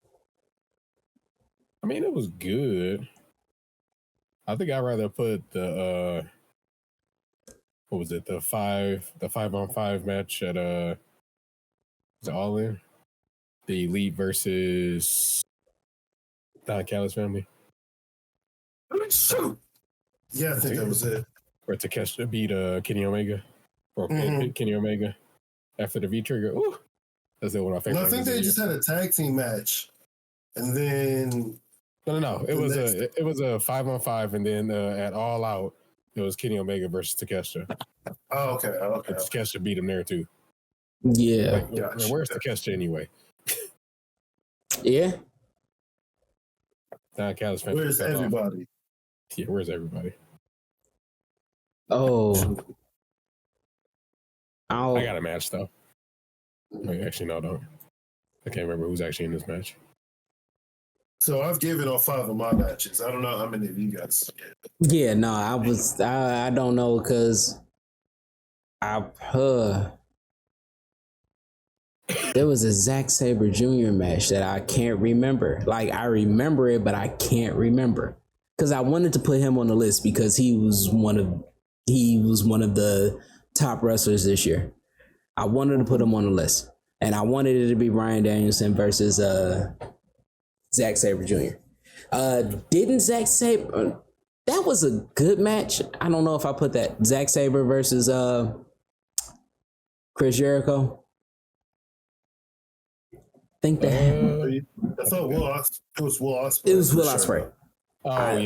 Speaker 3: mean, it was good. I think I'd rather put the what was it? The 5-on-5 match at was it All In? The Elite versus Don Callis family.
Speaker 1: Yeah, I think that was it.
Speaker 3: Where Takeshita beat Kenny Omega or Kenny Omega after the V trigger. Ooh, that's one of my favorite.
Speaker 1: No, I think they just had a tag team match, and then
Speaker 3: no. It was a 5-on-5, and then at All Out, it was Kenny Omega versus Takeshita.
Speaker 1: Oh, okay.
Speaker 3: And Takeshita beat him there too.
Speaker 2: Yeah.
Speaker 3: Like, where's Takeshita anyway?
Speaker 2: Yeah.
Speaker 3: Don Callis.
Speaker 1: Where's everybody?
Speaker 3: Yeah, where's everybody?
Speaker 2: Oh.
Speaker 3: I got a match though. Wait, actually, no, I don't. I can't remember who's actually in this match.
Speaker 1: So I've given all 5 of my matches. I don't know how many of you guys get.
Speaker 2: Yeah, no, I don't know because there was a Zack Sabre Jr. match that I can't remember. Like I remember it, but I can't remember because I wanted to put him on the list because he was one of the top wrestlers this year. I wanted to put him on the list, and I wanted it to be Bryan Danielson versus Zack Sabre Jr. Didn't Zack Sabre? That was a good match. I don't know if I put that Zack Sabre versus Chris Jericho. Think that.
Speaker 1: I thought it was Will Ospreay.
Speaker 2: It was Will Ospreay.
Speaker 3: Oh
Speaker 2: I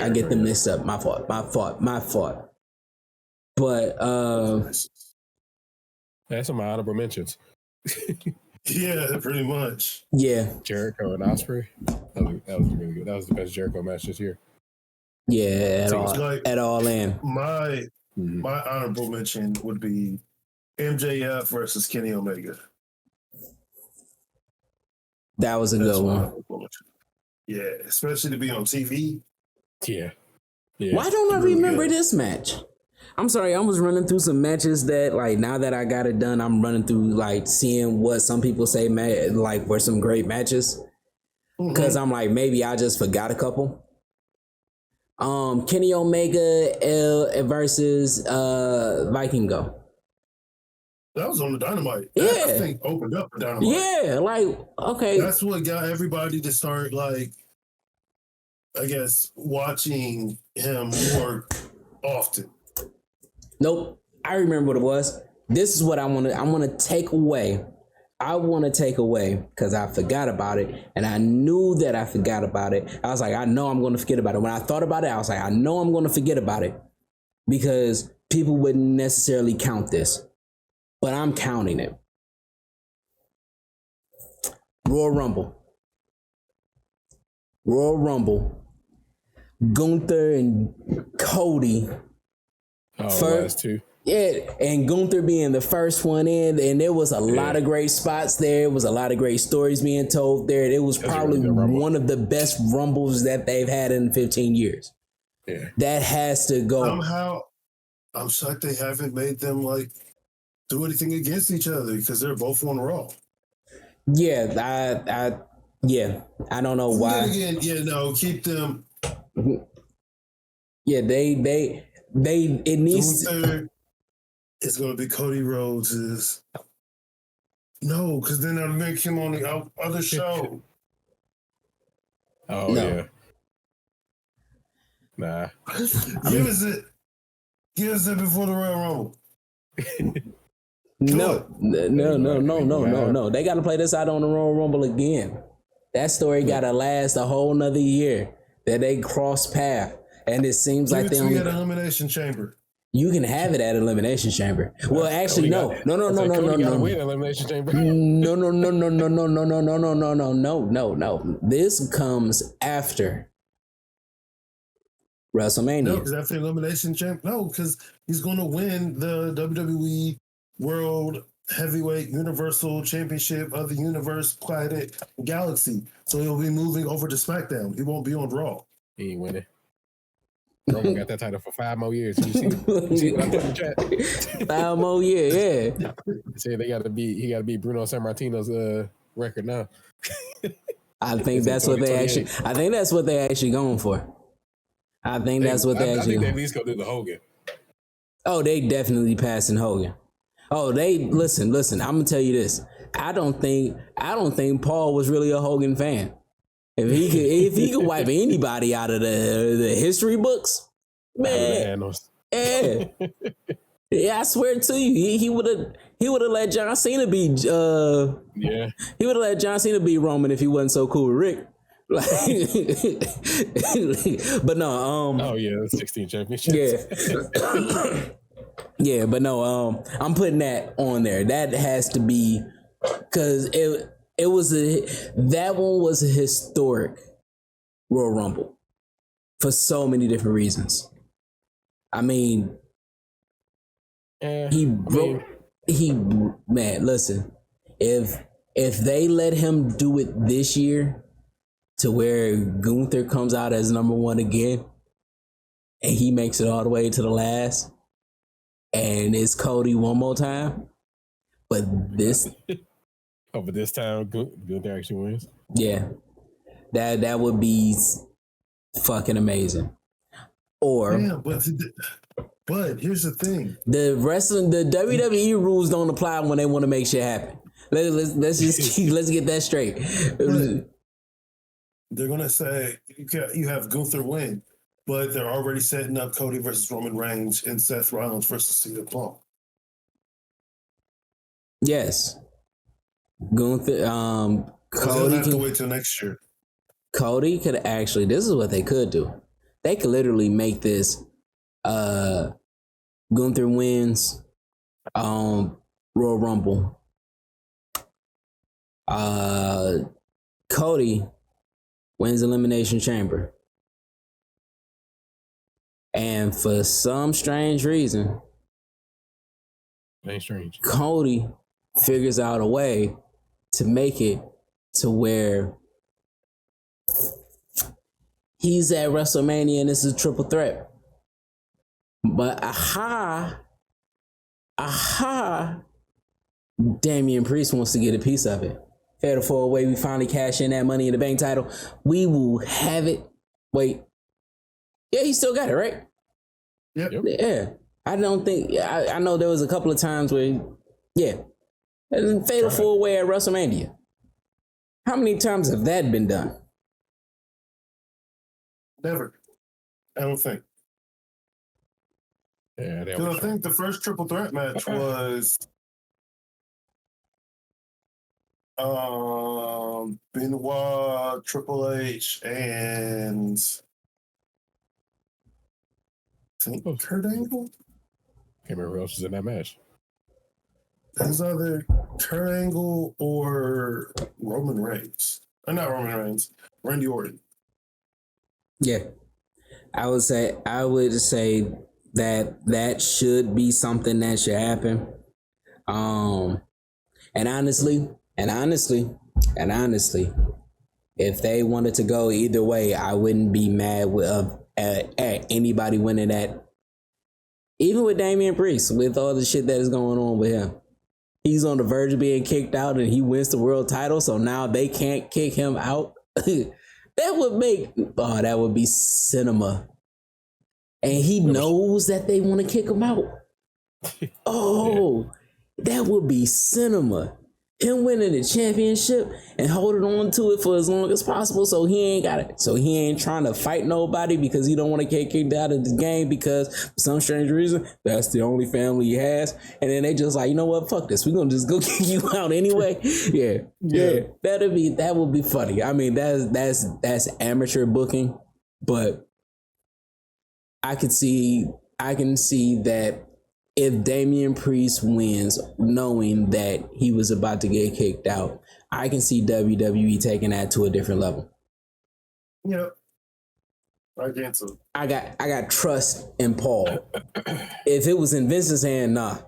Speaker 2: get them mixed up. My fault. But
Speaker 3: that's some of my honorable mentions.
Speaker 1: Yeah, pretty much.
Speaker 2: Yeah,
Speaker 3: Jericho and Ospreay. That was really good. That was the best Jericho match this year.
Speaker 2: Yeah, at all in.
Speaker 1: My honorable mention would be MJF versus Kenny Omega.
Speaker 2: That was a good one.
Speaker 1: Yeah, especially to be on TV.
Speaker 3: Yeah.
Speaker 2: Why don't I remember this match? I'm sorry, I was running through some matches that, like, now that I got it done, I'm running through, like, seeing what some people say, like, were some great matches. Because I'm like, maybe I just forgot a couple. Kenny Omega versus Vikingo.
Speaker 1: That was on the Dynamite.
Speaker 2: Yeah.
Speaker 1: That, I think, opened up the Dynamite.
Speaker 2: Yeah, like, okay.
Speaker 1: That's what got everybody to start, like, I guess, watching him more often.
Speaker 2: Nope. I remember what it was. This is what I want to take away. I want to take away because I forgot about it, and I knew that I forgot about it. I was like, I know I'm going to forget about it. When I thought about it, I was like, I know I'm going to forget about it because people wouldn't necessarily count this, but I'm counting it. Royal Rumble. Gunther and Cody.
Speaker 3: Last two.
Speaker 2: Yeah, and Gunther being the first one in, and there was a lot of great spots there. It was a lot of great stories being told there. It was probably one of the best Rumbles that they've had in 15 years.
Speaker 3: Yeah.
Speaker 2: That has to go.
Speaker 1: Somehow, I'm shocked they haven't made them like do anything against each other because they're both on Raw.
Speaker 2: Yeah, I don't know why.
Speaker 1: Again, keep them.
Speaker 2: Yeah, it needs.
Speaker 1: Gunther is going to be Cody Rhodes's. No, because then they'll make him on the other show.
Speaker 3: Oh, no. Yeah. Nah.
Speaker 1: Give us it before the Royal Rumble.
Speaker 2: No. They got to play this out on the Royal Rumble again. That story got to last a whole nother year that they cross path. And it seems like they only...
Speaker 1: at Elimination Chamber.
Speaker 2: You can have it at Elimination Chamber. Well, actually, no.
Speaker 3: Elimination Chamber.
Speaker 2: No. This comes after WrestleMania.
Speaker 1: No, because after Elimination Chamber. No, because he's going to win the WWE World Heavyweight Universal Championship of the Universe Planet Galaxy. So he'll be moving over to SmackDown. He won't be on Raw.
Speaker 3: He ain't winning. Roman got that title for 5 more years. You see what I put in the chat?
Speaker 2: 5 more years, yeah.
Speaker 3: Say he got to beat Bruno Sammartino's record now.
Speaker 2: I think that's what they actually. I think that's what they actually going for. I think that's what they actually.
Speaker 3: I think they at least go do the Hogan.
Speaker 2: Oh, they definitely passing Hogan. Oh, they listen. I'm gonna tell you this. I don't think Paul was really a Hogan fan. If he could wipe anybody out of the history books, man, yeah, I swear to you, he would have let John Cena be he would have let John Cena be Roman if he wasn't so cool with Rick. But no,
Speaker 3: oh yeah, 16 championships.
Speaker 2: Yeah, but no, I'm putting that on there. That has to be because that one was a historic Royal Rumble for so many different reasons. I mean, man, listen, if they let him do it this year to where Gunther comes out as number one again and he makes it all the way to the last and it's Cody one more time, but this
Speaker 3: but this time Gunther actually wins.
Speaker 2: Yeah, that would be fucking amazing. Or
Speaker 1: but here's the thing:
Speaker 2: the WWE rules don't apply when they want to make shit happen. Let's get that straight.
Speaker 1: They're gonna say you have Gunther win, but they're already setting up Cody versus Roman Reigns and Seth Rollins versus CM Punk.
Speaker 2: Yes. Gunther, Cody
Speaker 1: have to wait till next year.
Speaker 2: Cody could actually. This is what they could do. They could literally make this. Gunther wins. Royal Rumble. Cody wins Elimination Chamber, and for some strange reason, Cody figures out a way to make it to where he's at WrestleMania and this is a triple threat. But Damian Priest wants to get a piece of it. Fatal 4-way, we finally cash in that Money in the Bank title. We will have it. Wait. Yeah, he still got it, right?
Speaker 1: Yep.
Speaker 2: Yeah. I don't think, I know there was a couple of times where, Fatal 4-way at WrestleMania. How many times have that been done?
Speaker 1: Never. I don't think.
Speaker 3: Yeah,
Speaker 1: Because I think the first triple threat match was Benoit, Triple H, and I think Kurt Angle.
Speaker 3: Can't remember who else was in that match.
Speaker 1: It was either Kurt Angle or Roman Reigns. Not Roman Reigns. Randy Orton.
Speaker 2: Yeah. I would say that should be something that should happen. And honestly, if they wanted to go either way, I wouldn't be mad at anybody winning that. Even with Damian Priest, with all the shit that is going on with him. He's on the verge of being kicked out and he wins the world title, so now they can't kick him out. That would be cinema. And he knows that they want to kick him out. Oh, that would be cinema. Him winning the championship and holding on to it for as long as possible, so he ain't trying to fight nobody because he don't want to get kicked out of the game because for some strange reason that's the only family he has. And then they just like, you know what, fuck this, we're gonna just go kick you out anyway. Yeah. That would be funny. I mean, that's amateur booking, but I can see that if Damian Priest wins, knowing that he was about to get kicked out, I can see WWE taking that to a different level.
Speaker 1: Yep. I get so.
Speaker 2: I got trust in Paul. If it was in Vince's hand, nah.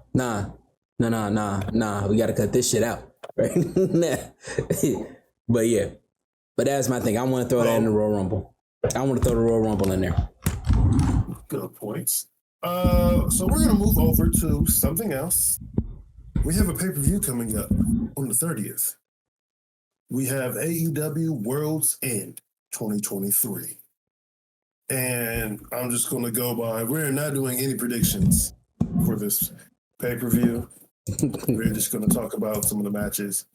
Speaker 2: We got to cut this shit out, right? But yeah, but that's my thing. I want to throw that in the Royal Rumble. I want to throw the Royal Rumble in there.
Speaker 1: Good points. So we're gonna move over to something else. We have a pay-per-view coming up on the 30th. We have AEW World's End 2023. And I'm just gonna go by, we're not doing any predictions for this pay-per-view. We're just gonna talk about some of the matches.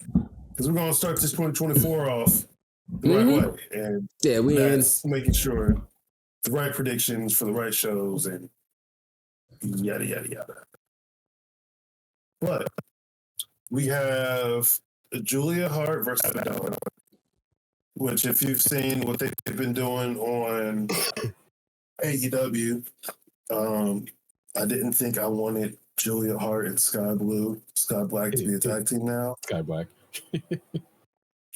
Speaker 1: Because we're gonna start this 2024 off the right way. And that's making sure the right predictions for the right shows and yada, yada, yada. But we have Julia Hart versus Abaddon, which if you've seen what they've been doing on AEW, I didn't think I wanted Julia Hart and Sky Black to be a tag team now.
Speaker 3: Sky Black.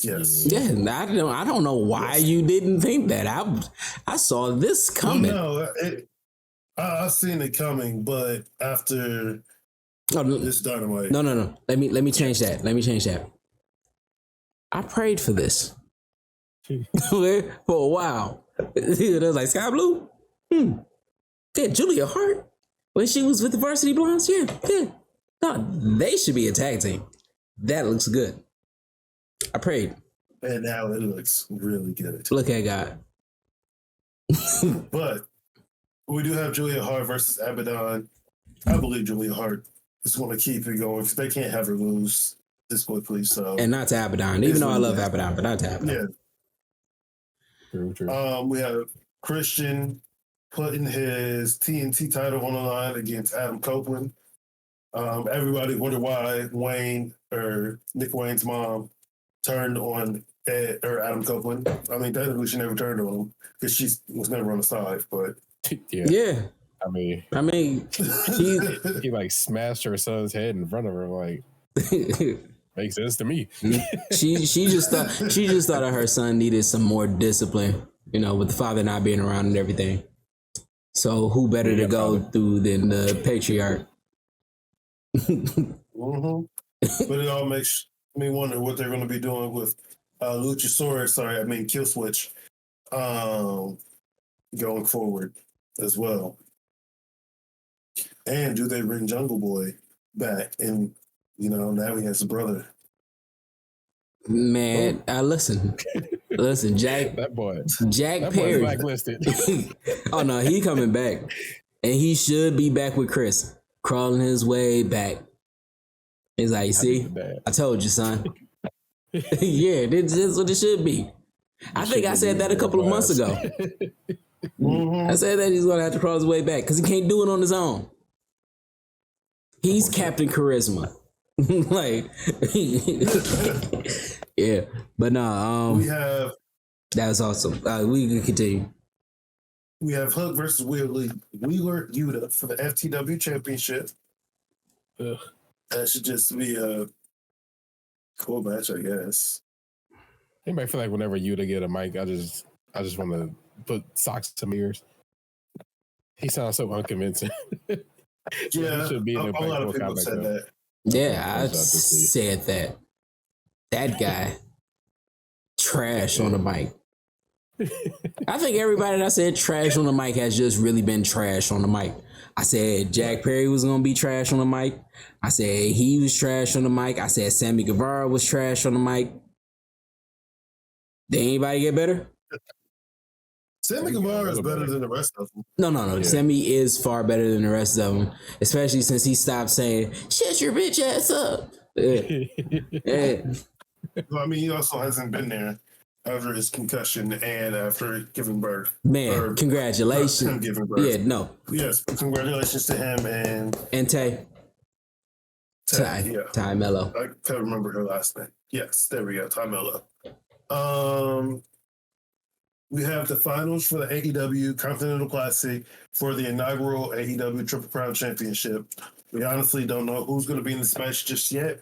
Speaker 1: Yes.
Speaker 2: Yeah, I don't know why you didn't think that. I saw this coming.
Speaker 1: No, I've seen it coming, but after this Dynamite.
Speaker 2: No. Let me change that. I prayed for this for a while. It was like Sky Blue. Yeah, Julia Hart when she was with the Varsity Blondes. Yeah. No, they should be a tag team. That looks good. I prayed.
Speaker 1: And now it looks really good.
Speaker 2: Look at God.
Speaker 1: But we do have Julia Hart versus Abaddon. I believe Julia Hart is going to keep it going because they can't have her lose this quickly. So,
Speaker 2: and not to Abaddon, even though I love Abaddon, but not to Abaddon.
Speaker 1: Yeah.
Speaker 3: True.
Speaker 1: We have Christian putting his TNT title on the line against Adam Copeland. Everybody wondered why Nick Wayne's mom turned on Adam Copeland. I mean, technically she never turned on him because she was never on the side, but
Speaker 2: yeah.
Speaker 3: I mean, he like smashed her son's head in front of her. Like, makes sense to me.
Speaker 2: she just thought that her son needed some more discipline, with the father not being around and everything. So who better to go through than the patriarch?
Speaker 1: Mm-hmm. But it all makes me wonder what they're going to be doing with Kill Switch, going forward as well. And do they bring Jungle Boy back? And now he has a brother.
Speaker 2: Man, listen, Jack.
Speaker 3: That boy,
Speaker 2: Jack Perry,
Speaker 3: blacklisted.
Speaker 2: Oh no, he coming back, and he should be back with Chris, crawling his way back. He's like, see, I told you, son. Yeah, this is what it should be. I think I said that a couple of months ago. I said that he's gonna have to crawl his way back because he can't do it on his own. He's Captain Charisma. Like, yeah, but no,
Speaker 1: we have
Speaker 2: that was awesome. We can continue.
Speaker 1: We have Hook versus Wheeler Yuta for the FTW Championship.
Speaker 3: Ugh.
Speaker 1: That should just be a cool match, I guess.
Speaker 3: Anybody feel like whenever Yuta get a mic, I just want to put socks to my ears. He sounds so unconvincing.
Speaker 1: Yeah,
Speaker 3: should be
Speaker 1: a lot of people said that.
Speaker 2: Yeah, I said that. That guy, trash on the mic. I think everybody that said trash on the mic has just really been trash on the mic. I said Jack Perry was going to be trash on the mic. I said he was trash on the mic. I said Sammy Guevara was trash on the mic. Did anybody get better?
Speaker 1: Sammy Guevara is better than the rest of them.
Speaker 2: No. Yeah. Sammy is far better than the rest of them, especially since he stopped saying, shut your bitch ass up. Yeah.
Speaker 1: Well, I mean, he also hasn't been there after his concussion and after giving birth.
Speaker 2: Man, congratulations.
Speaker 1: Him giving birth.
Speaker 2: Yeah, no.
Speaker 1: Yes, congratulations to him
Speaker 2: and Tay. Ty Mello.
Speaker 1: I can't remember her last name. Yes, there we go. Ty Mello. We have the finals for the AEW Continental Classic for the inaugural AEW Triple Crown Championship. We honestly don't know who's going to be in this match just yet.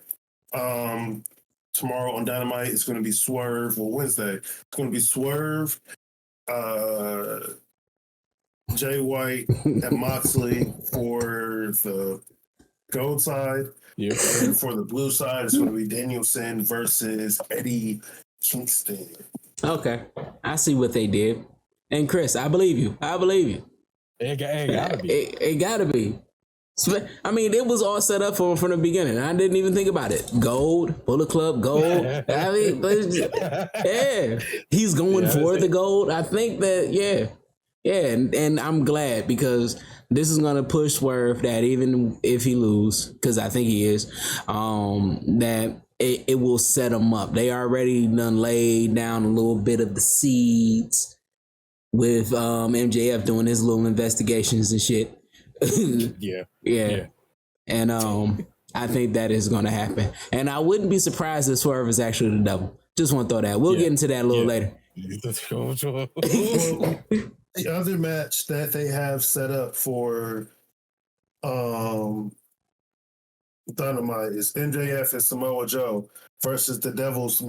Speaker 1: Tomorrow on Dynamite, it's going to be Swerve, or Wednesday, it's going to be Swerve, Jay White, and Moxley for the gold side. Yep. And for the blue side, it's going to be Danielson versus Eddie Kingston.
Speaker 2: Okay. I see what they did. And Chris, I believe you.
Speaker 3: It gotta be.
Speaker 2: It gotta be. I mean, it was all set up from the beginning. I didn't even think about it. Gold, Bullet Club, gold. I mean, yeah, he's going for the gold. I think that, yeah, and I'm glad because this is gonna push Swerve that even if he lose, because I think he is, that it will set him up. They already done laid down a little bit of the seeds with MJF doing his little investigations and shit. Yeah. And I think that is going to happen. And I wouldn't be surprised if Swerve is actually the devil. Just want to throw that. We'll get into that a little later.
Speaker 1: The other match that they have set up for Dynamite is MJF and Samoa Joe versus the Devil's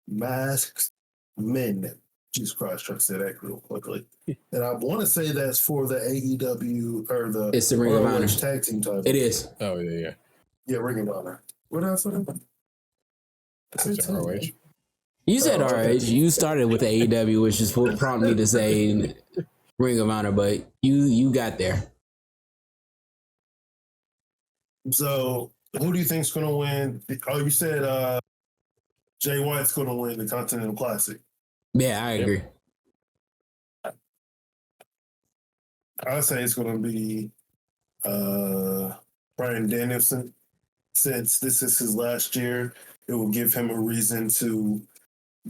Speaker 1: Masked Men. Jesus Christ, trying to say that real quickly. And I want to say that's for the AEW or
Speaker 2: it's the Ring of Honor
Speaker 1: tag team title.
Speaker 2: It is.
Speaker 3: Oh yeah.
Speaker 1: Yeah, Ring of Honor. What else?
Speaker 3: It's ROH.
Speaker 2: You said ROH. You started with AEW, which is what prompted me to say Ring of Honor, but you got there.
Speaker 1: So, who do you think's going to win? Oh, you said Jay White's going to win the Continental Classic.
Speaker 2: Yeah, I agree.
Speaker 1: I'd say it's going to be Bryan Danielson. Since this is his last year, it will give him a reason to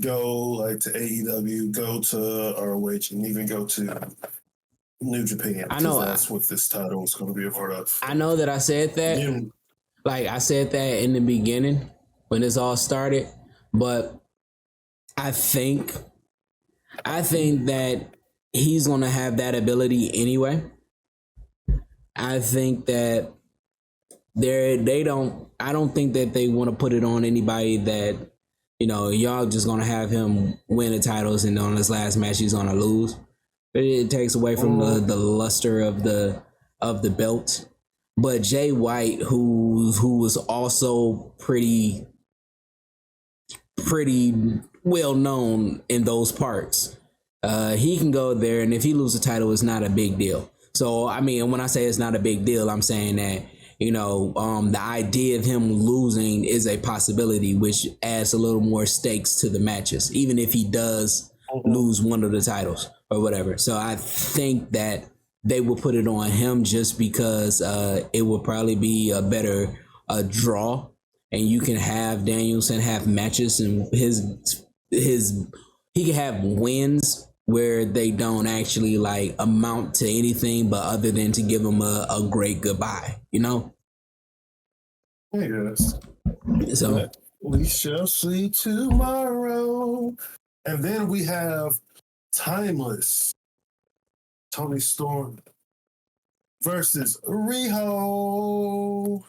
Speaker 1: go to AEW, go to ROH, and even go to New Japan.
Speaker 2: I know
Speaker 1: that's what this title is going to be a part of.
Speaker 2: I know that I said that. Yeah. Like I said that in the beginning when this all started, but I think that he's going to have that ability anyway. I think that I don't think that they want to put it on anybody that, y'all just going to have him win the titles and on his last match he's going to lose. It takes away from the luster of the belt. But Jay White, who was also pretty well known in those parts, he can go there, and if he loses the title, it's not a big deal. So I mean, when I say it's not a big deal, I'm saying that the idea of him losing is a possibility, which adds a little more stakes to the matches, even if he does lose one of the titles or whatever. So I think that they will put it on him just because it will probably be a better draw, and you can have Danielson have matches and he can have wins where they don't actually like amount to anything but other than to give them a great goodbye, you know?
Speaker 1: Yes.
Speaker 2: So
Speaker 1: But we shall see tomorrow. And then we have Timeless Tony Storm versus Riho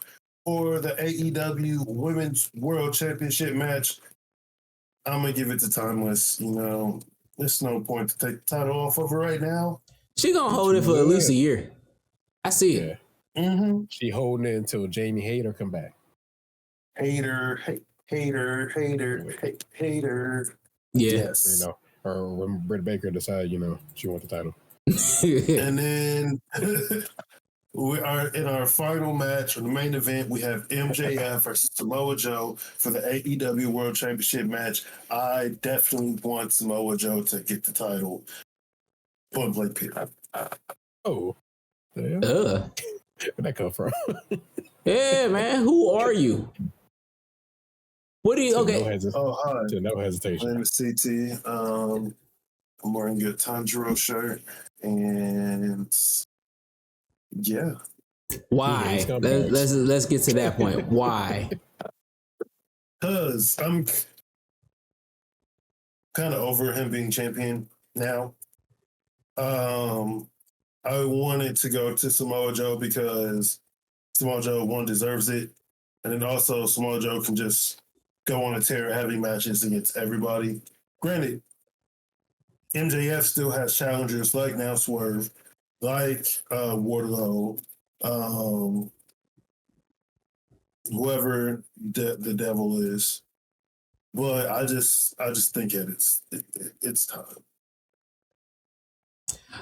Speaker 1: for the AEW Women's World Championship match. I'm going to give it to Timeless. You know, there's no point to take the title off of her right now.
Speaker 2: she gonna hold it for at least a year. I see it.
Speaker 3: Yeah.
Speaker 1: Mm-hmm.
Speaker 3: She holding it until Jamie Hayter come back.
Speaker 1: Hater.
Speaker 2: Yeah.
Speaker 1: Yes.
Speaker 3: You know, or when Britt Baker decide, you know, she wants the title.
Speaker 1: And then we are in our final match, or the main event, we have MJF versus Samoa Joe for the AEW World Championship match. I definitely want Samoa Joe to get the title. Point blank period.
Speaker 3: Oh. Yeah.
Speaker 2: Where'd
Speaker 3: Where'd that come from?
Speaker 2: Yeah, man. Who are you? What do you? Okay.
Speaker 1: Hi.
Speaker 3: To no hesitation.
Speaker 1: My name is CT. I'm wearing a Tanjiro shirt, and yeah.
Speaker 2: Why? Let's get to that point. Why?
Speaker 1: Because I'm kind of over him being champion now. I wanted to go to Samoa Joe because Samoa Joe, one, deserves it. And then also Samoa Joe can just go on a tear having matches against everybody. Granted, MJF still has challengers like Now Swerve, like Wardlow, whoever the devil is. But I just think it's time.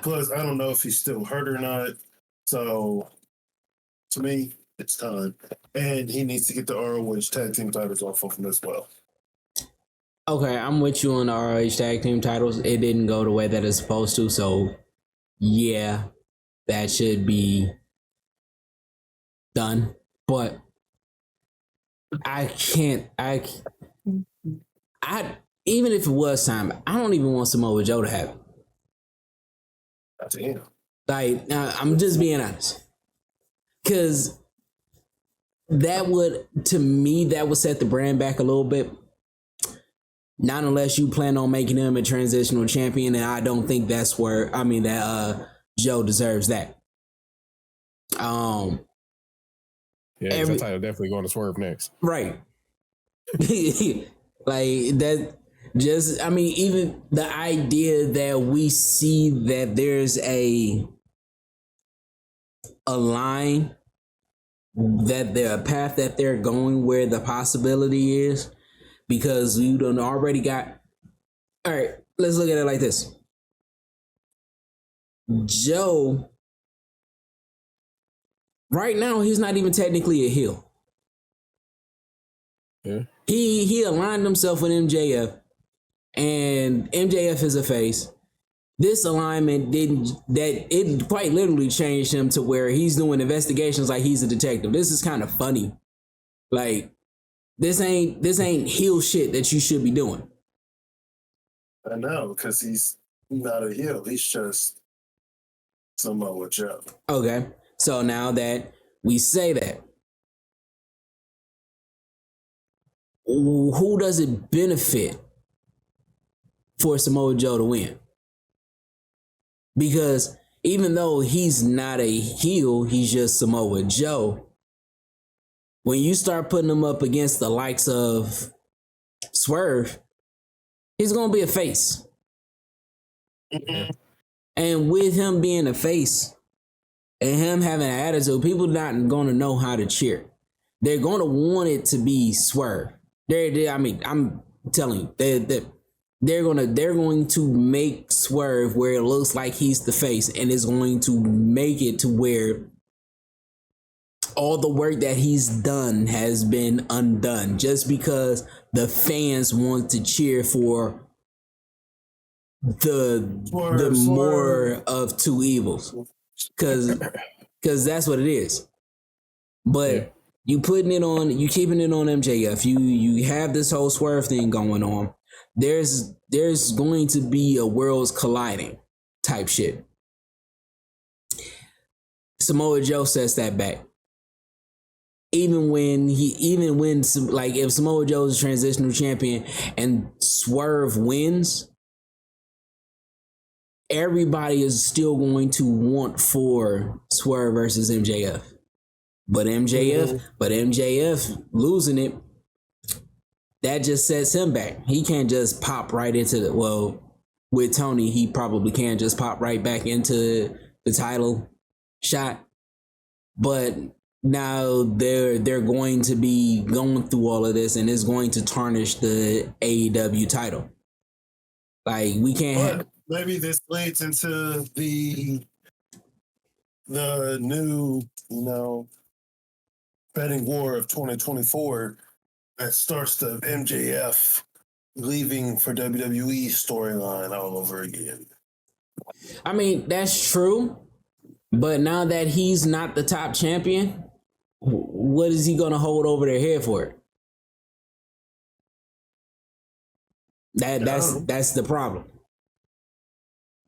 Speaker 1: Plus, I don't know if he's still hurt or not. So, to me, it's time. And he needs to get the ROH tag team titles off of him as well.
Speaker 2: Okay, I'm with you on the ROH tag team titles. It didn't go the way that it's supposed to. So, yeah, that should be done. But I even if it was time, I don't even want Samoa Joe to have it.
Speaker 1: Damn.
Speaker 2: Like, I'm just being honest. Because that would set the brand back a little bit. Not unless you plan on making him a transitional champion, and I don't think that's where, Joe deserves that.
Speaker 3: Yeah, that title definitely going to Swerve next.
Speaker 2: Right. Like that. Just, even the idea that we see that there's a line, that the path that they're going where the possibility is, because you done already got. All right, let's look at it like this. Joe, right now, he's not even technically a heel.
Speaker 3: Yeah.
Speaker 2: He aligned himself with MJF. And MJF is a face. This alignment it quite literally changed him to where he's doing investigations like he's a detective. This is kind of funny. Like, this ain't heel shit that you should be doing.
Speaker 1: I know, because he's not a heel. He's just Samoa Joe.
Speaker 2: Okay. So now that we say that, who does it benefit for Samoa Joe to win? Because even though he's not a heel, he's just Samoa Joe. When you start putting him up against the likes of Swerve, he's going to be a face.
Speaker 1: Mm-hmm.
Speaker 2: And with him being a face and him having an attitude, people not going to know how to cheer. They're going to want it to be Swerve. I'm telling you, they're going to make Swerve where it looks like he's the face, and it's going to make it to where all the work that he's done has been undone just because the fans want to cheer for the more of two evils, because that's what it is. But
Speaker 3: yeah.
Speaker 2: you keeping it on MJF. You have this whole Swerve thing going on. there's going to be a worlds colliding type shit. Samoa Joe sets that back. Even when like if Samoa Joe is a transitional champion and Swerve wins, everybody is still going to want for Swerve versus MJF. But MJF losing it, that just sets him back. He can't just pop right into with Tony, he probably can just pop right back into the title shot. But now they're going to be going through all of this, and it's going to tarnish the AEW title. Like, we can't
Speaker 1: maybe this leads into the new, betting war of 2024 that starts the MJF leaving for WWE storyline all over again.
Speaker 2: I mean, that's true. But now that he's not the top champion, what is he going to hold over their head for? That's the problem.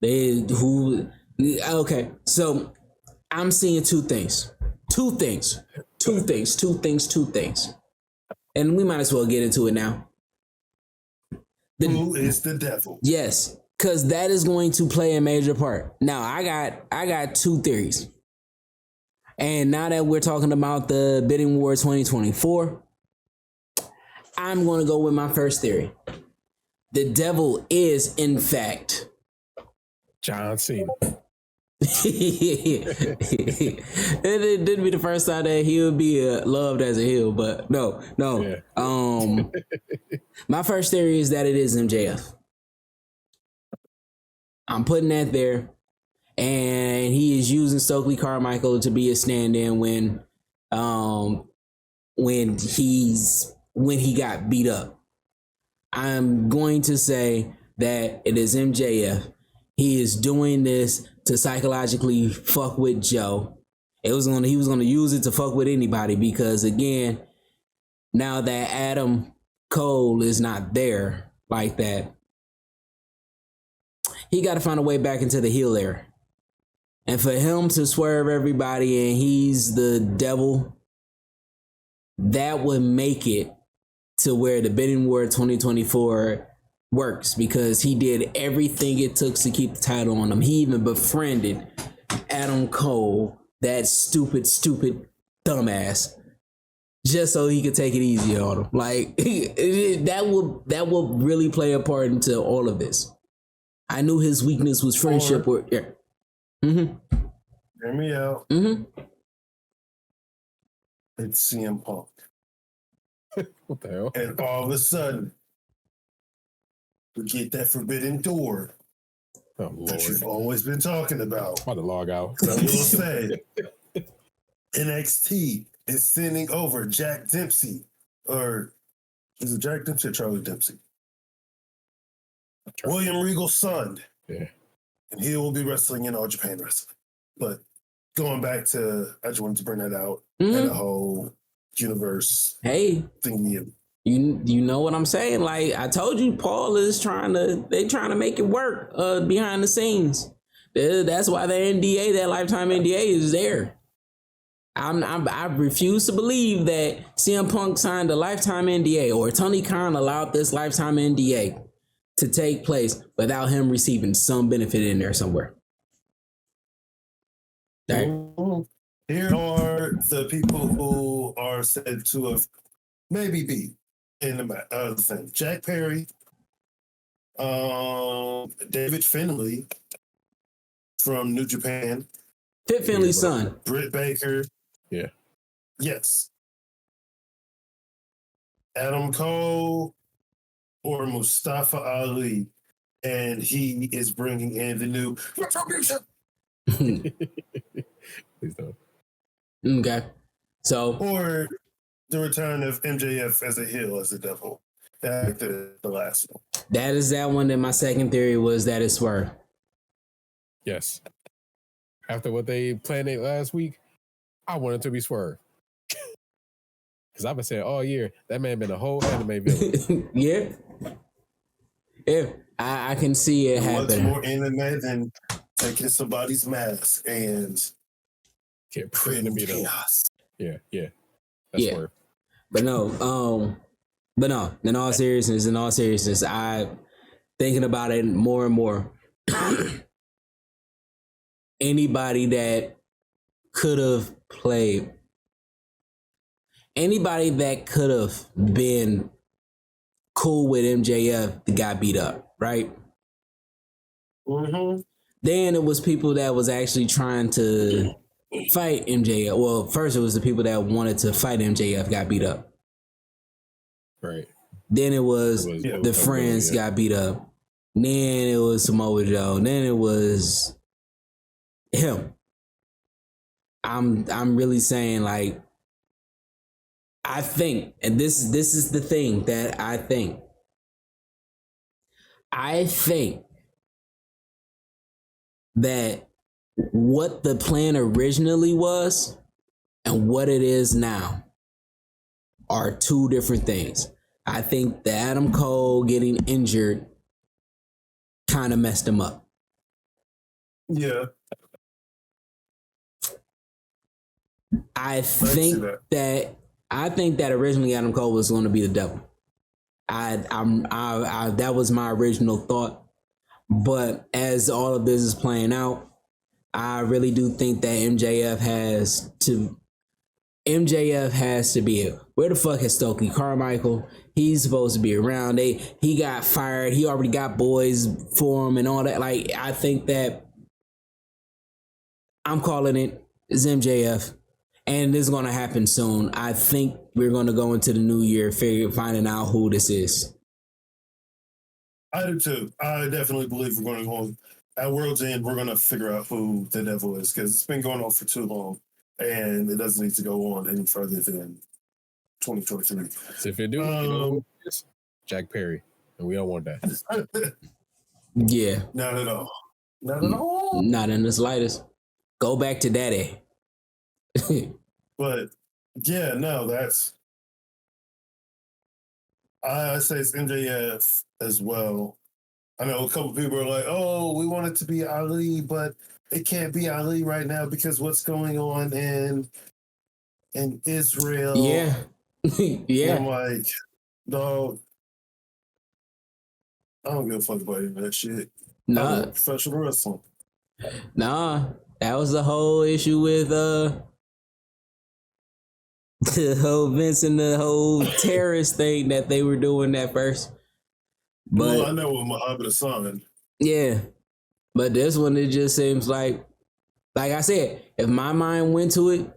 Speaker 2: Okay, so I'm seeing two things. And we might as well get into it now.
Speaker 1: Who is the devil?
Speaker 2: Yes, because that is going to play a major part. Now, I got two theories. And now that we're talking about the bidding war 2024, I'm going to go with my first theory. The devil is, in fact,
Speaker 3: John Cena.
Speaker 2: It didn't be the first time that he would be loved as a heel, but no. Yeah. My first theory is that it is MJF. I'm putting that there, and he is using Stokely Carmichael to be a stand-in when he got beat up. I'm going to say that it is MJF. He is doing this to psychologically fuck with Joe. He was gonna use it to fuck with anybody, because again, now that Adam Cole is not there like that, he got to find a way back into the heel era. And for him to swerve everybody and he's the devil, that would make it to where the bidding war 2024 works, because he did everything it took to keep the title on him. He even befriended Adam Cole, that stupid dumbass, just so he could take it easy on him. Like, that will really play a part into all of this. I knew his weakness was friendship. Yeah.
Speaker 1: Mm-hmm. Hear me out.
Speaker 2: Mm-hmm.
Speaker 1: It's CM Punk.
Speaker 3: What the hell?
Speaker 1: And all of a sudden, we get that forbidden door that you've always been talking about.
Speaker 3: I'm about to log out.
Speaker 1: So we'll say NXT is sending over Jack Dempsey, or is it Jack Dempsey or Charlie Dempsey? William Regal's son.
Speaker 3: Yeah.
Speaker 1: And he will be wrestling in All Japan Wrestling. But going back to, I just wanted to bring that out, and the whole universe thingy.
Speaker 2: You know what I'm saying? Like, I told you, Paul is trying to make it work behind the scenes. That's why the NDA, that lifetime NDA, is there. I refuse to believe that CM Punk signed a lifetime NDA, or Tony Khan allowed this lifetime NDA to take place without him receiving some benefit in there somewhere.
Speaker 1: Right. Here are the people who are said to have maybe be in the thing. Jack Perry, David Finlay from New Japan.
Speaker 2: Fit Finley's son.
Speaker 1: Britt Baker.
Speaker 3: Yeah.
Speaker 1: Yes. Adam Cole or Mustafa Ali, and he is bringing in the new Retribution.
Speaker 3: Please don't.
Speaker 2: Okay. So,
Speaker 1: or the return of MJF as a heel, as the devil. That's the last one.
Speaker 2: That is that one. That my second theory was that it's Swerve.
Speaker 3: After what they planned last week, I wanted to be Swerve. Because I've been saying all year, that man been a whole anime villain.
Speaker 2: Yeah. Yeah, I can see it
Speaker 1: What's
Speaker 2: happening.
Speaker 1: more internet than taking somebody's mask and creating chaos?
Speaker 3: Yeah. That's where.
Speaker 2: But no, in all seriousness, I thinking about it more and more. Anybody that could have played, anybody that could have been cool with MJF got beat up, right?
Speaker 1: Mm-hmm.
Speaker 2: Then it was people that was actually trying to fight MJF. Well, first it was the people that wanted to fight MJF got beat up.
Speaker 3: Right.
Speaker 2: Then it was the friends got beat up. Then it was Samoa Joe. Then it was him. I'm really saying, like, I think, and this is the thing that I think. I think that what the plan originally was and what it is now are two different things. I think the Adam Cole getting injured kind of messed him up.
Speaker 1: Yeah.
Speaker 2: I think that originally Adam Cole was going to be the devil. That was my original thought. But as all of this is playing out, I really do think that MJF has to be it. Where the fuck is Stokely Carmichael? He's supposed to be around. He got fired. He already got boys for him and all that. Like, I think that I'm calling it is MJF. And this is going to happen soon. I think we're going to go into the new year finding out who this is.
Speaker 1: I do too. I definitely believe we're going to go at World's End. We're going to figure out who the devil is because it's been going on for too long, and it doesn't need to go on any further than 2023.
Speaker 3: So if it do, you know, it's Jack Perry, and we don't want that.
Speaker 2: Yeah,
Speaker 1: not at all. Not at all.
Speaker 2: Not in the slightest. Go back to Daddy.
Speaker 1: But yeah, no, that's. I say it's MJF as well. I know a couple people are like, "Oh, we want it to be Ali, but it can't be Ali right now because what's going on in Israel."
Speaker 2: Yeah, yeah.
Speaker 1: And I'm like, no, I don't give a fuck about any of that shit.
Speaker 2: Nah,
Speaker 1: professional wrestling.
Speaker 2: Nah, that was the whole issue with the whole Vince and the whole terrorist thing that they were doing at first. But
Speaker 1: well, I know with Muhammad Hassan.
Speaker 2: Yeah. But this one, it just seems like I said, if my mind went to it,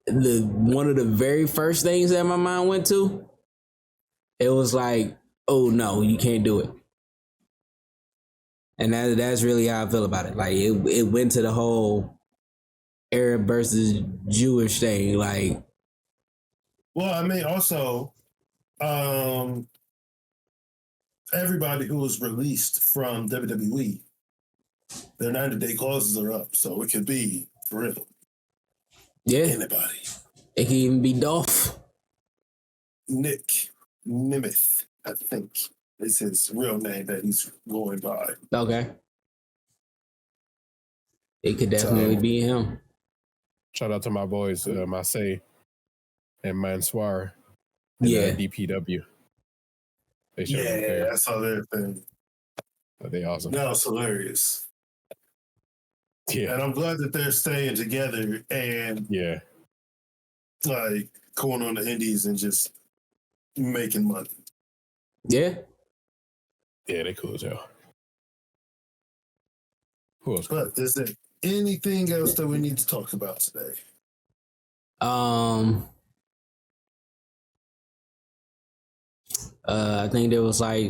Speaker 2: one of the very first things that my mind went to, it was like, oh no, you can't do it. And that's really how I feel about it. Like it went to the whole Arab versus Jewish thing, like.
Speaker 1: Well, I mean, also, everybody who was released from WWE, their 90-day clauses are up, so it could be for real.
Speaker 2: Yeah.
Speaker 1: Anybody.
Speaker 2: It can even be Dolph.
Speaker 1: Nick Nemeth, I think, is his real name that he's going by.
Speaker 2: Okay. It could definitely be him.
Speaker 3: Shout out to my boys, Marseille and Mansoir.
Speaker 2: Yeah.
Speaker 3: DPW.
Speaker 1: They I saw their thing.
Speaker 3: They awesome.
Speaker 1: That was hilarious.
Speaker 3: Yeah.
Speaker 1: And I'm glad that they're staying together and like going on the indies and just making money.
Speaker 2: Yeah.
Speaker 3: Yeah, they cool as hell. Who else?
Speaker 1: But is there anything else that we need to talk about today?
Speaker 2: I think there was like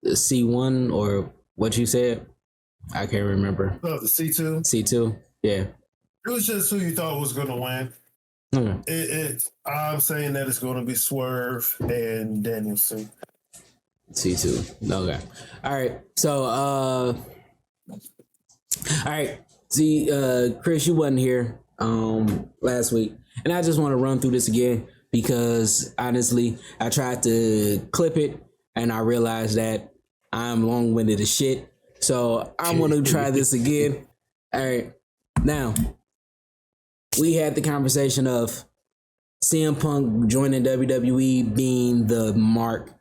Speaker 2: the C1 or what you said. I can't remember.
Speaker 1: Oh, the C2?
Speaker 2: C2, yeah.
Speaker 1: It was just who you thought was going to win. I'm saying that it's going to be Swerve and Danielson.
Speaker 2: C2. Okay. All right. So, all right. See, Chris, you wasn't here last week, and I just want to run through this again because honestly, I tried to clip it and I realized that I'm long-winded as shit. So I'm going to try this again. All right. Now, we had the conversation of CM Punk joining WWE being the mark,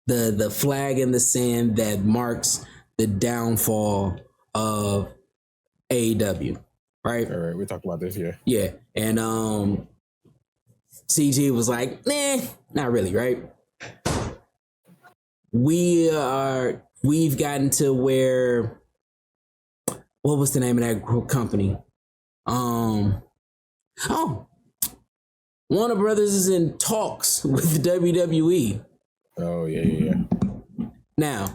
Speaker 2: the flag in the sand that marks the downfall of AEW. Right?
Speaker 3: All right, we talked about this, yeah.
Speaker 2: Yeah. And CG was like, nah, not really, right? We've gotten to where, what was the name of that company? Warner Brothers is in talks with the WWE.
Speaker 3: Oh, yeah.
Speaker 2: Now,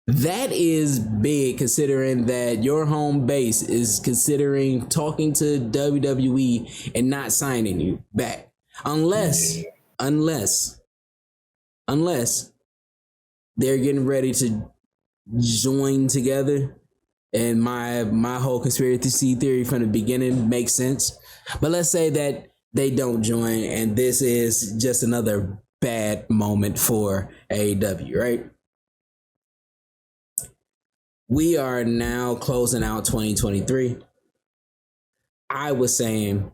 Speaker 2: that is big considering that your home base is considering talking to WWE and not signing you back. Unless they're getting ready to join together. And my whole conspiracy theory from the beginning makes sense. But let's say that they don't join and this is just another bad moment for AEW, right? We are now closing out 2023. I was saying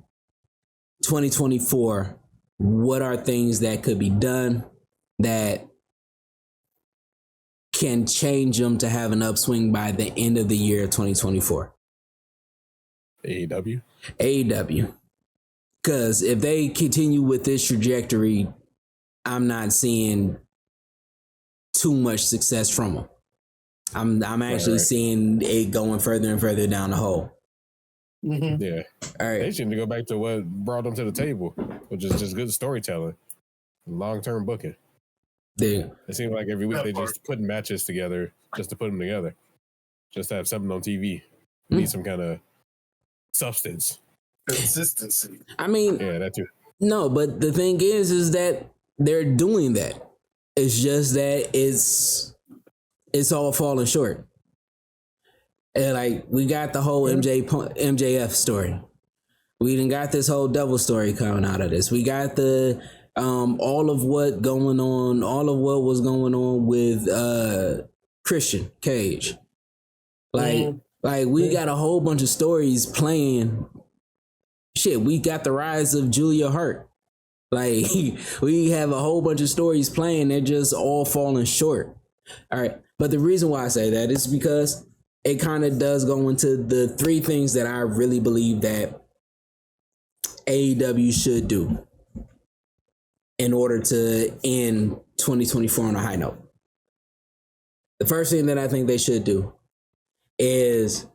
Speaker 2: 2024, what are things that could be done that can change them to have an upswing by the end of the year 2024? AEW. Because if they continue with this trajectory, I'm not seeing too much success from them. I'm actually seeing it going further and further down the hole.
Speaker 1: Mm-hmm.
Speaker 3: Yeah.
Speaker 2: All right.
Speaker 3: They seem to go back to what brought them to the table, which is just good storytelling, long-term booking.
Speaker 2: Yeah.
Speaker 3: It seems like every week they just put matches together just to put them together, just to have something on TV. Need some kind of substance,
Speaker 1: consistency.
Speaker 2: I mean,
Speaker 3: yeah, that too.
Speaker 2: No, but the thing is that they're doing that. It's just that it's all falling short. And like we got the whole MJF story. We done got this whole double story coming out of this. We got the all of what was going on with Christian Cage. Like we got a whole bunch of stories playing. Shit, we got the rise of Julia Hart. Like we have a whole bunch of stories playing. They're just all falling short. All right. But the reason why I say that is because it kind of does go into the three things that I really believe that AEW should do in order to end 2024 on a high note. The first thing that I think they should do is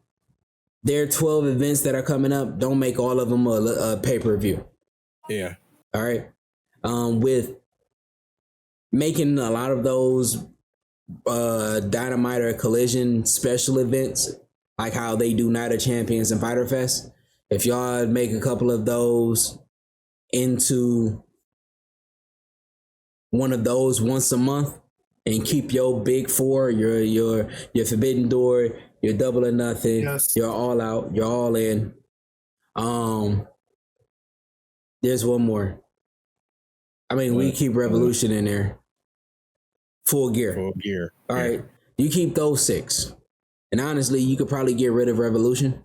Speaker 2: their 12 events that are coming up, don't make all of them a pay-per-view.
Speaker 3: Yeah.
Speaker 2: All right. With making a lot of those Dynamite or Collision special events, like how they do Night of Champions and Fighter Fest. If y'all make a couple of those into one of those once a month and keep your big four, your Forbidden Door, your Double or Nothing, your All Out, your All In. There's one more. I mean, we keep Revolution in there. Full Gear. All right. You keep those 6. And honestly, you could probably get rid of Revolution.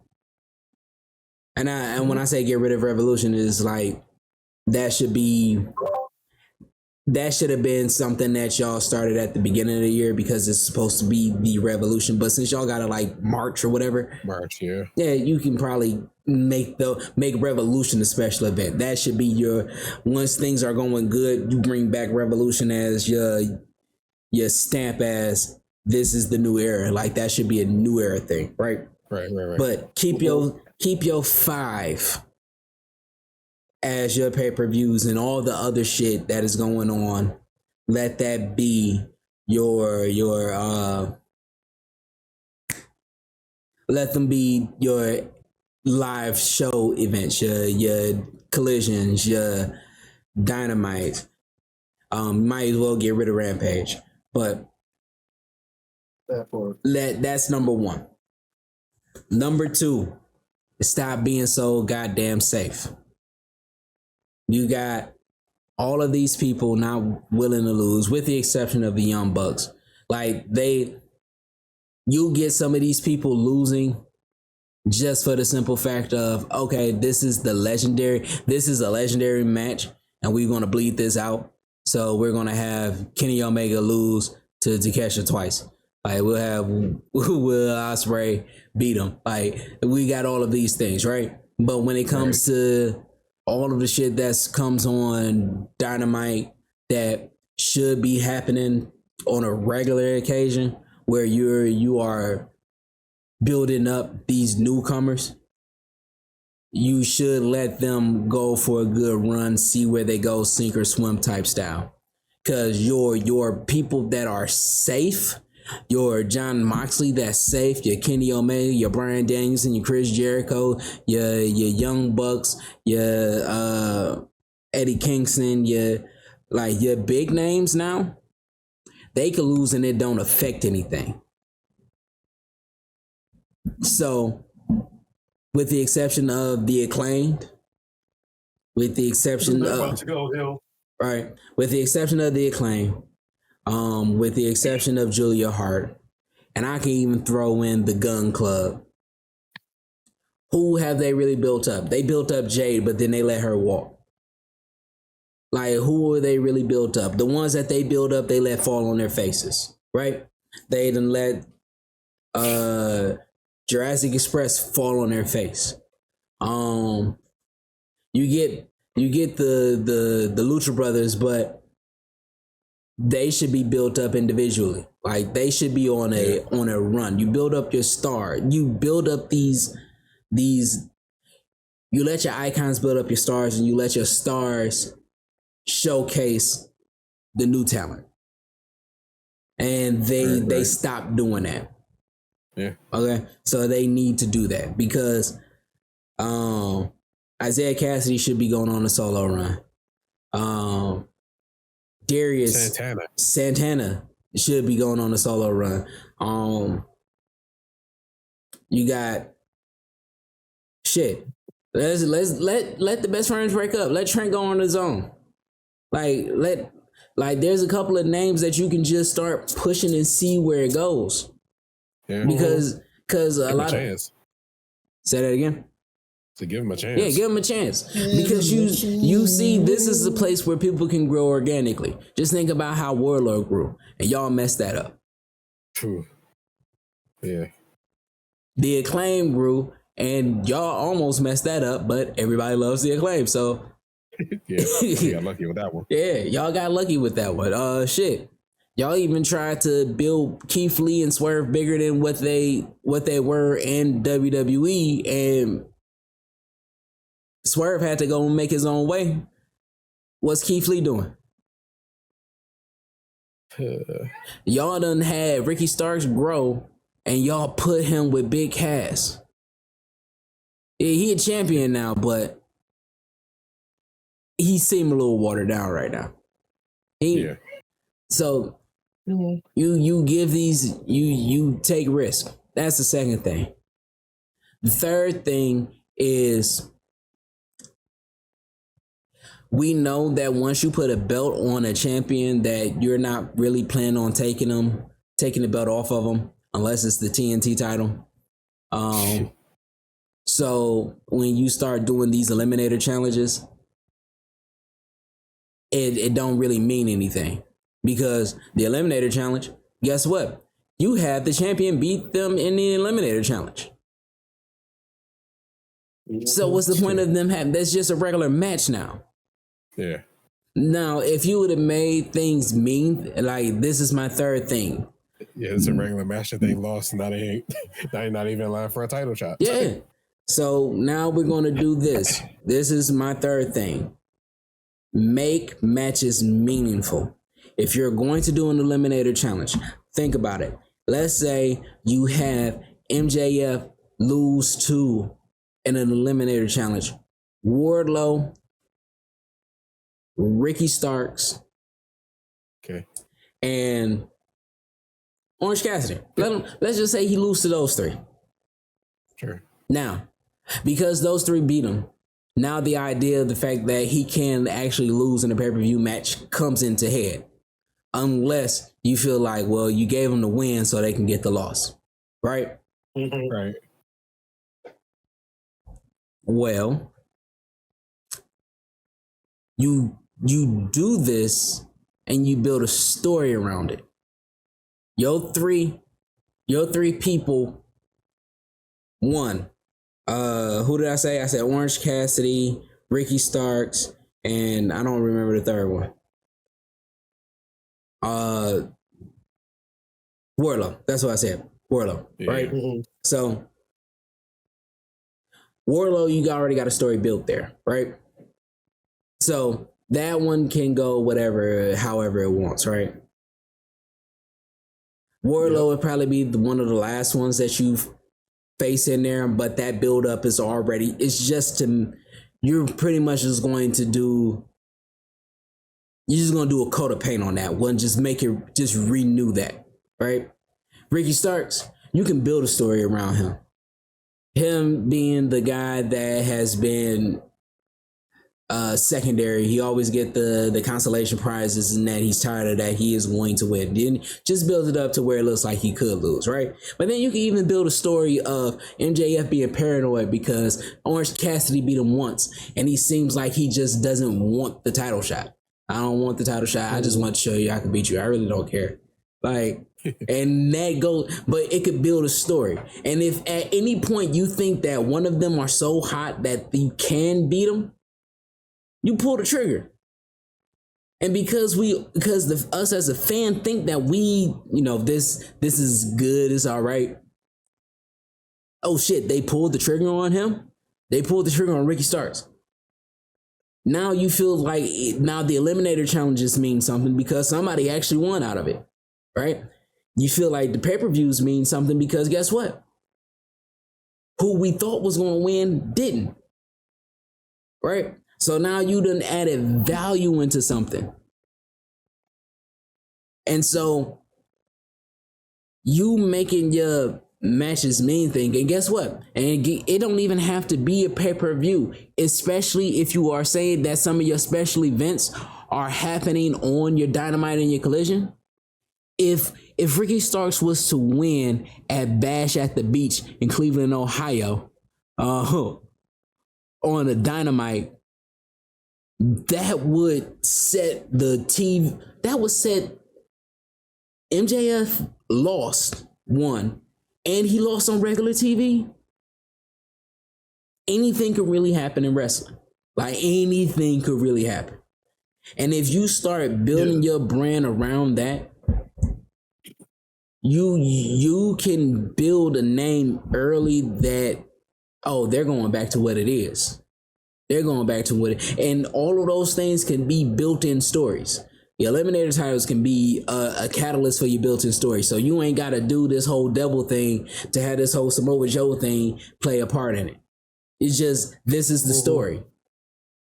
Speaker 2: And when I say get rid of Revolution, is like that should have been something that y'all started at the beginning of the year because it's supposed to be the Revolution. But since y'all got to like March or whatever. Yeah, you can probably make Revolution a special event. That should be once things are going good, you bring back Revolution as your stamp as this is the new era. Like that should be a new era thing, right?
Speaker 3: Right.
Speaker 2: But keep your 5 as your pay-per-views and all the other shit that is going on. Let that be your let them be your live show events, your Collisions, your Dynamite. Might as well get rid of Rampage. But that's number 1. Number 2, stop being so goddamn safe. You got all of these people not willing to lose, with the exception of the Young Bucks. Like you get some of these people losing just for the simple fact of, okay, this is a legendary match and we're going to bleed this out. So we're going to have Kenny Omega lose to Takeshita twice. Like we'll have Will Ospreay beat him. Like we got all of these things, right? But when it comes to all of the shit that comes on Dynamite that should be happening on a regular occasion, where you are building up these newcomers, you should let them go for a good run, see where they go, sink or swim type style. Cause your people that are safe, your John Moxley that's safe, your Kenny Omega, your Bryan Danielson, your Chris Jericho, your Young Bucks, your Eddie Kingston, your big names now, they could lose and it don't affect anything. So, with the exception of the Acclaimed, with the exception of the Acclaimed, with the exception of Julia Hart, and I can even throw in the Gun Club. Who have they really built up? They built up Jade, but then they let her walk. Like, who are they really built up? The ones that they build up, they let fall on their faces, right? They done let Jurassic Express fall on their face. You get the Lucha Brothers, but they should be built up individually. Like they should be on a run. You build up your star. You build up these. You let your icons build up your stars, and you let your stars showcase the new talent. And they stopped doing that.
Speaker 3: Yeah.
Speaker 2: Okay. So they need to do that because Isaiah Cassidy should be going on a solo run. Darius Santana should be going on a solo run. You got shit. Let the best friends break up. Let Trent go on his own. Like there's a couple of names that you can just start pushing and see where it goes.
Speaker 3: Yeah.
Speaker 2: Because a lot of say that again.
Speaker 3: To give him a chance.
Speaker 2: Yeah, give him a chance. Because you see, this is a place where people can grow organically. Just think about how Warlord grew, and y'all messed that up.
Speaker 3: True. Yeah.
Speaker 2: The Acclaim grew, and y'all almost messed that up, but everybody loves the Acclaim, so
Speaker 3: yeah, you got lucky with that one.
Speaker 2: Yeah, y'all got lucky with that one. Shit. Y'all even tried to build Keith Lee and Swerve bigger than what they were in WWE, and Swerve had to go and make his own way. What's Keith Lee doing? Y'all done had Ricky Starks grow, and y'all put him with Big Cass. Yeah, he a champion now, but he seemed a little watered down right now. So you give these, you take risk. That's the second thing. The third thing is, we know that once you put a belt on a champion, that you're not really planning on taking the belt off of them unless it's the TNT title. So when you start doing these eliminator challenges, it don't really mean anything, because the eliminator challenge, guess what? You have the champion beat them in the eliminator challenge. So what's the point of them having? That's just a regular match now.
Speaker 3: Yeah.
Speaker 2: Now, if you would have made things mean, like, this is my third thing.
Speaker 3: Yeah, it's a regular match that they lost. Now they not even in line for a title shot.
Speaker 2: Yeah. So now we're going to do this. This is my third thing. Make matches meaningful. If you're going to do an eliminator challenge, think about it. Let's say you have MJF lose to in an eliminator challenge. Wardlow, Ricky Starks,
Speaker 3: okay,
Speaker 2: and Orange Cassidy. Let's just say he loses to those three.
Speaker 3: Sure.
Speaker 2: Now, because those three beat him, now the idea of the fact that he can actually lose in a pay-per-view match comes into head. unless you feel like, well, you gave them the win so they can get the loss, right?
Speaker 1: Mm-hmm.
Speaker 3: Right.
Speaker 2: Well, you do this and you build a story around it. Your three people won. Who did I say? I said Orange Cassidy, Ricky Starks, and I don't remember the third one. Wardlow. That's what I said. Wardlow, right?
Speaker 1: Mm-hmm.
Speaker 2: So Wardlow, you already got a story built there, right? So that one can go however it wants, right? Wardlow would probably be one of the last ones that you face in there, but that build up is already, it's just you're pretty much just going to do a coat of paint on that one, just renew that, right? Ricky Starks, you can build a story around him. Him being the guy that has been secondary, he always get the consolation prizes, and that he's tired of that, he is going to win. Then just build it up to where it looks like he could lose, right? But then you can even build a story of MJF being paranoid because Orange Cassidy beat him once, and he seems like he just doesn't want the title shot. I don't want the title shot. I just want to show you I can beat you. I really don't care. Like, and that goes, but it could build a story. And if at any point you think that one of them are so hot that you can beat them, you pull the trigger. And because us as a fan think that this is good, it's all right. Oh shit, they pulled the trigger on him. They pulled the trigger on Ricky Starks. Now you feel like now the Eliminator challenges mean something because somebody actually won out of it, right? You feel like the pay-per-views mean something because guess what? Who we thought was going to win didn't, right? So now you done added value into something. And so you making your matches mean thing. And guess what? And it don't even have to be a pay-per-view, especially if you are saying that some of your special events are happening on your Dynamite and your Collision. If Ricky Starks was to win at Bash at the Beach in Cleveland, Ohio, on a Dynamite, that would set the TV. That would set MJF lost one, and he lost on regular TV. Anything could really happen in wrestling. Like anything could really happen. And if you start building your brand around that, you can build a name early that, oh, they're going back to what it is. They're going back to what it, and all of those things can be built-in stories. The Eliminator titles can be a catalyst for your built-in story. So you ain't got to do this whole devil thing to have this whole Samoa Joe thing play a part in it. It's just, this is the story,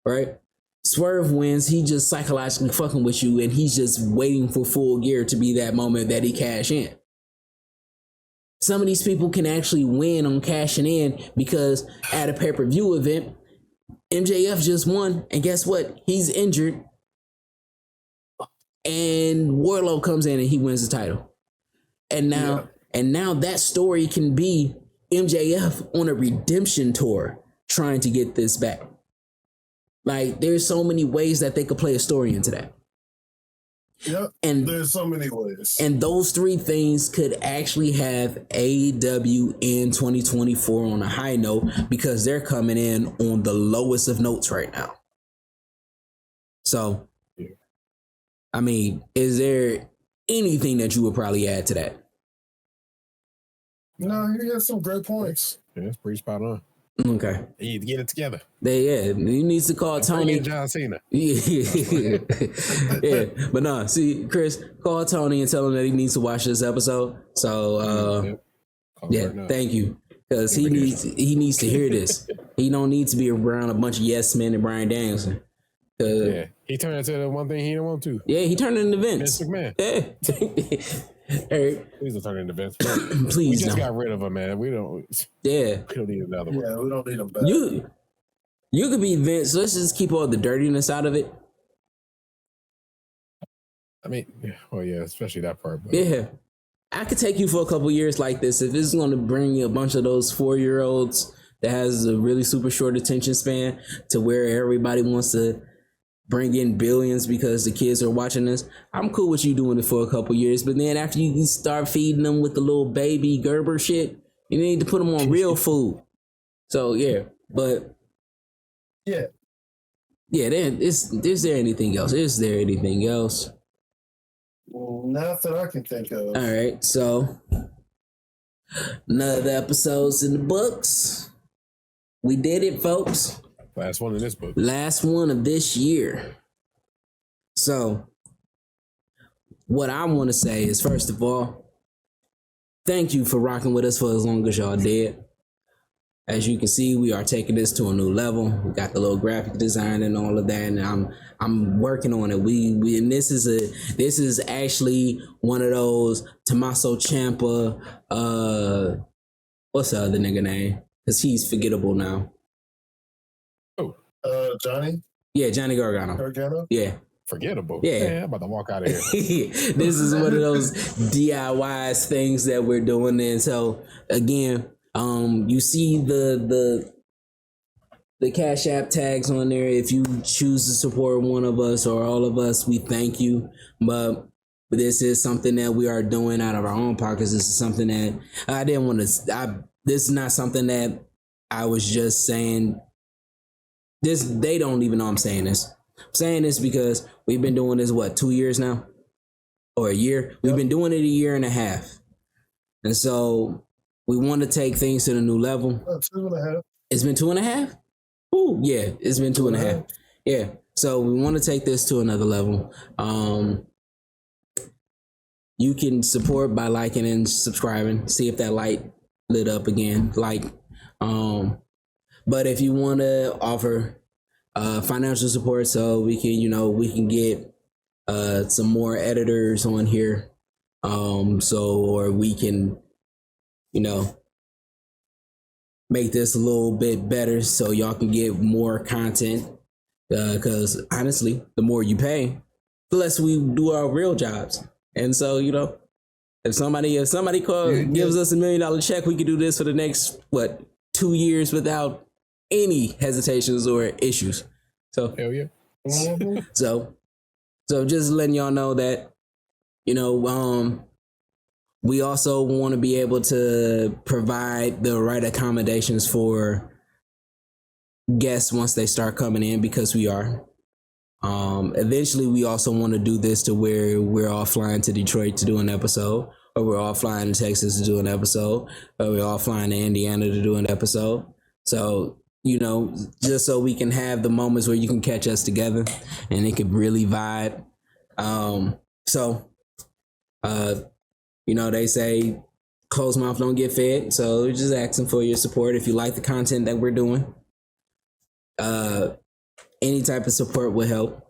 Speaker 2: right? Swerve wins, he just psychologically fucking with you, and he's just waiting for Full Gear to be that moment that he cash in. Some of these people can actually win on cashing in because at a pay-per-view event, MJF just won, and guess what? He's injured, and Wardlow comes in and he wins the title. And now that story can be MJF on a redemption tour trying to get this back. Like, there's so many ways that they could play a story into that.
Speaker 1: Yep. And there's so many ways.
Speaker 2: And those three things could actually have AEW in 2024 on a high note because they're coming in on the lowest of notes right now. So, I mean, is there anything that you would probably add to that?
Speaker 1: No, you got some great points.
Speaker 3: Yeah, it's pretty spot on.
Speaker 2: Okay.
Speaker 3: You need to get it together.
Speaker 2: You need to call Tony.
Speaker 3: John Cena.
Speaker 2: Yeah. But no, see, Chris, call Tony and tell him that he needs to watch this episode. So, thank you. Because he needs to hear this. He don't need to be around a bunch of yes men and Bryan Danielson.
Speaker 3: Yeah, he turned into the one thing he didn't want to.
Speaker 2: Yeah, he turned into Vince.
Speaker 3: Vince McMahon.
Speaker 2: Yeah. Eric,
Speaker 3: please don't turn into Vince.
Speaker 2: Please,
Speaker 3: we just got rid of him, man. We don't.
Speaker 2: Yeah,
Speaker 3: we don't need another one.
Speaker 1: Yeah, we don't need him back.
Speaker 2: You could be Vince. Let's just keep all the dirtiness out of it.
Speaker 3: I mean, well, yeah, especially that part. But.
Speaker 2: Yeah. I could take you for a couple years like this. If it's going to bring you a bunch of those 4-year-olds that has a really super short attention span to where everybody wants to bring in billions because the kids are watching this, I'm cool with you doing it for a couple years. But then after you start feeding them with the little baby Gerber shit, you need to put them on real food. So yeah, but
Speaker 1: yeah.
Speaker 2: Is there anything else? Is there anything else?
Speaker 1: Not that I can think of.
Speaker 2: All right, so another episode's in the books. We did it, folks.
Speaker 3: Last one in this book.
Speaker 2: Last one of this year. So, what I want to say is, first of all, thank you for rocking with us for as long as y'all did. As you can see, we are taking this to a new level. We got the little graphic design and all of that, and I'm working on it. We and this is actually one of those Tommaso Ciampa. What's the other nigga name? Because he's forgettable now.
Speaker 3: Oh,
Speaker 1: Johnny.
Speaker 2: Yeah, Johnny Gargano.
Speaker 1: Gargano.
Speaker 2: Yeah.
Speaker 3: Forgettable.
Speaker 2: Yeah,
Speaker 3: I'm about to walk out of here.
Speaker 2: This is one of those DIYs things that we're doing, and so again. You see the Cash App tags on there. If you choose to support one of us or all of us, we thank you. But this is something that we are doing out of our own pockets. This is something that I didn't want to. This is not something that I was just saying. This they don't even know I'm saying this. I'm saying this because we've been doing this 2 years now, or a year. We've been doing it a year and a half, and so. We want to take things to the new level.
Speaker 1: 2.5.
Speaker 2: It's been 2.5? Ooh, yeah, it's been 2.5. Yeah. So we want to take this to another level. You can support by liking and subscribing. See if that light lit up again. But if you want to offer financial support so we can get some more editors on here. Or we can make this a little bit better so y'all can get more content. Because honestly, the more you pay, the less we do our real jobs. And so, if somebody gives us $1 million check, we could do this for the next 2 years without any hesitations or issues. So
Speaker 3: hell yeah.
Speaker 2: So just letting y'all know that, we also want to be able to provide the right accommodations for guests once they start coming in, because we are. Eventually, we also want to do this to where we're all flying to Detroit to do an episode, or we're all flying to Texas to do an episode, or we're all flying to Indiana to do an episode. So, just so we can have the moments where you can catch us together and it could really vibe. They say closed mouth don't get fed. So we're just asking for your support. If you like the content that we're doing, any type of support would help.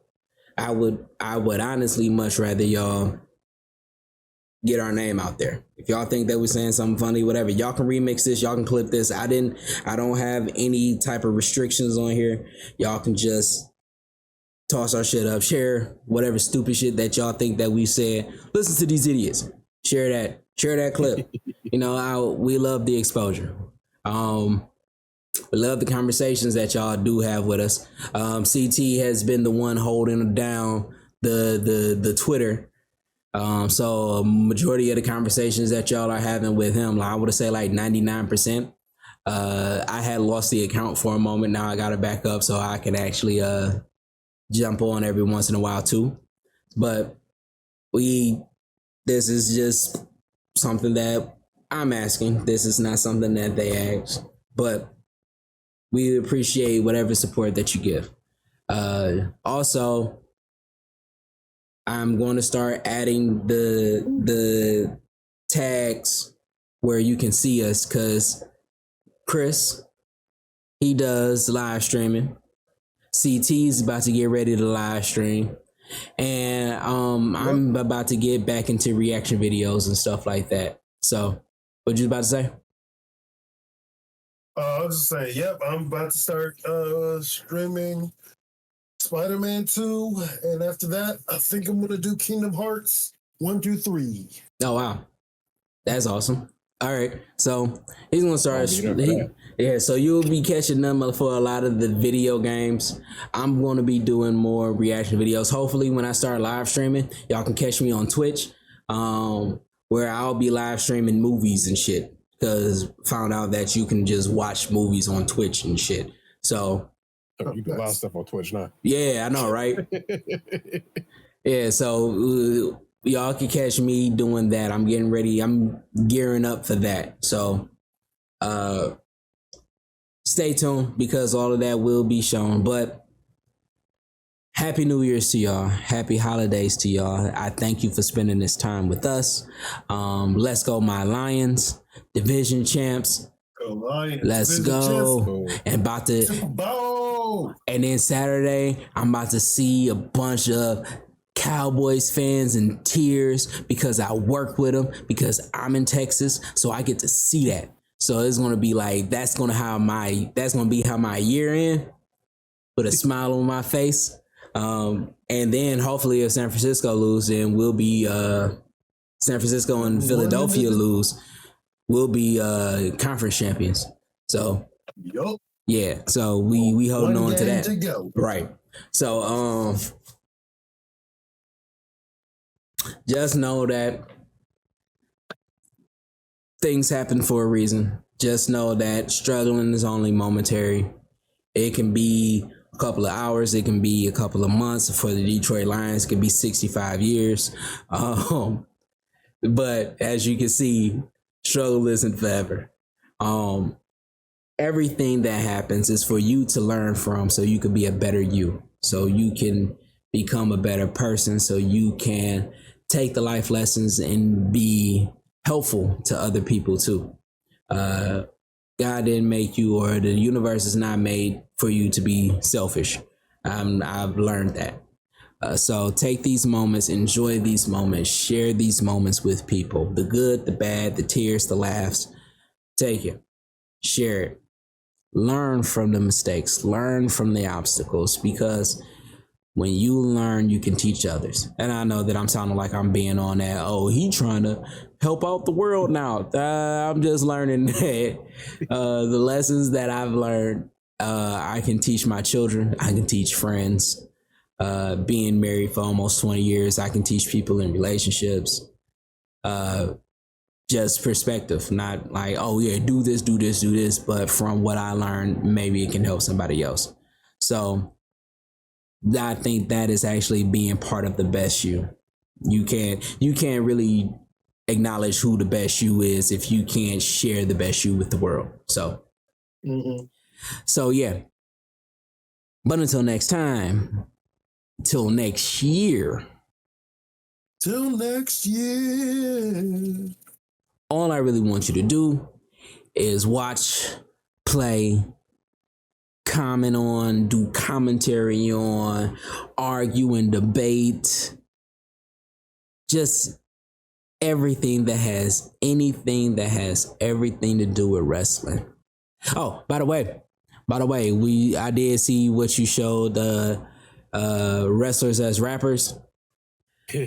Speaker 2: I would honestly much rather y'all get our name out there. If y'all think that we're saying something funny, whatever, y'all can remix this, y'all can clip this. I don't have any type of restrictions on here. Y'all can just toss our shit up, share whatever stupid shit that y'all think that we said. Listen to these idiots. Share that clip. We love the exposure. We love the conversations that y'all do have with us. CT has been the one holding down the Twitter. So a majority of the conversations that y'all are having with him, I would say 99%. I had lost the account for a moment. Now I got it back up so I can actually jump on every once in a while too. But this is just something that I'm asking. This is not something that they ask, but we appreciate whatever support that you give. Also, I'm going to start adding the tags where you can see us, because Chris, he does live streaming. CT's about to get ready to live stream. And I'm about to get back into reaction videos and stuff like that. So, what you about to say?
Speaker 1: I was just saying, I'm about to start streaming Spider-Man 2, and after that, I think I'm gonna do Kingdom Hearts 1 through 3.
Speaker 2: Oh wow, that's awesome. All right, so he's gonna start. So you'll be catching them for a lot of the video games. I'm gonna be doing more reaction videos. Hopefully, when I start live streaming, y'all can catch me on Twitch, where I'll be live streaming movies and shit. Because found out that you can just watch movies on Twitch and shit. So
Speaker 3: you do a lot of stuff on Twitch now.
Speaker 2: Yeah, I know, right? Yeah, so y'all can catch me doing that. I'm getting ready. I'm gearing up for that. So stay tuned because all of that will be shown. But Happy New Year's to y'all. Happy holidays to y'all. I thank you for spending this time with us. Let's go, my Lions. Division champs.
Speaker 1: Go Lions.
Speaker 2: Let's go. And about to
Speaker 1: Super Bowl.
Speaker 2: And then Saturday, I'm about to see a bunch of Cowboys fans in tears because I work with them because I'm in Texas, so I get to see that. So it's gonna be like that's gonna be how my year end with a smile on my face. And then hopefully if San Francisco lose, then we'll be San Francisco and Philadelphia lose. We'll be conference champions. So yeah, so we holding on to that. Right. So just know that things happen for a reason. Just know that struggling is only momentary. It can be a couple of hours, it can be a couple of months. For the Detroit Lions, it could be 65 years. But as you can see, struggle isn't forever. Everything that happens is for you to learn from so you can be a better you. So you can become a better person, so you can take the life lessons and be helpful to other people too. God didn't make you, or the universe is not made for you to be selfish. I've learned that. So take these moments, enjoy these moments, share these moments with people. The good, the bad, the tears, the laughs. Take it, share it. Learn from the mistakes, learn from the obstacles, because when you learn, you can teach others. And I know that I'm sounding like I'm being on that, oh, he trying to help out the world now. I'm just learning that the lessons that I've learned, I can teach my children, I can teach friends. Being married for almost 20 years, I can teach people in relationships. Just perspective, not like, oh yeah, do this, but from what I learned, maybe it can help somebody else. So I think that is actually being part of the best you. You can't really acknowledge who the best you is if you can't share the best you with the world. So, so yeah. But until next time, till next year. All I really want you to do is watch, play, comment on, do commentary on, argue and debate. Just everything that has everything to do with wrestling. Oh, by the way, I did see what you showed wrestlers as rappers.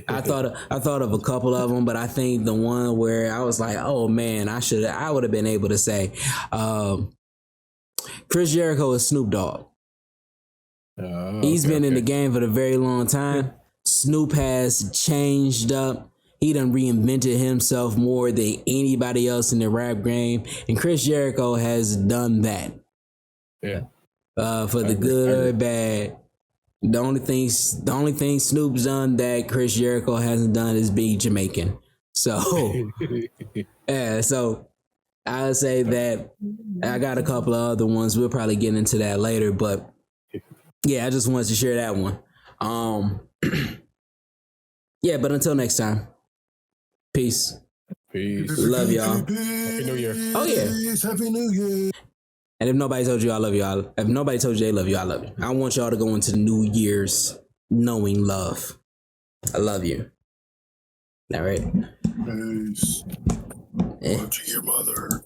Speaker 2: I thought of a couple of them, but I think the one where I was like, oh man, I would have been able to say Chris Jericho is Snoop Dogg. He's been in the game for a very long time. Snoop has changed up. He done reinvented himself more than anybody else in the rap game. And Chris Jericho has done that.
Speaker 3: Yeah.
Speaker 2: For the good or bad. The only thing Snoop's done that Chris Jericho hasn't done is be Jamaican. So, yeah, so I would say that I got a couple of other ones. We'll probably get into that later, but yeah, I just wanted to share that one. Yeah, but until next time, peace. Love y'all.
Speaker 3: Happy New Year.
Speaker 2: Oh yeah.
Speaker 1: Happy New Year.
Speaker 2: And if nobody told you I love you, if nobody told you they love you, I love you. I want y'all to go into the New Year's knowing love. I love you. All right.
Speaker 1: Peace. Watch your mother.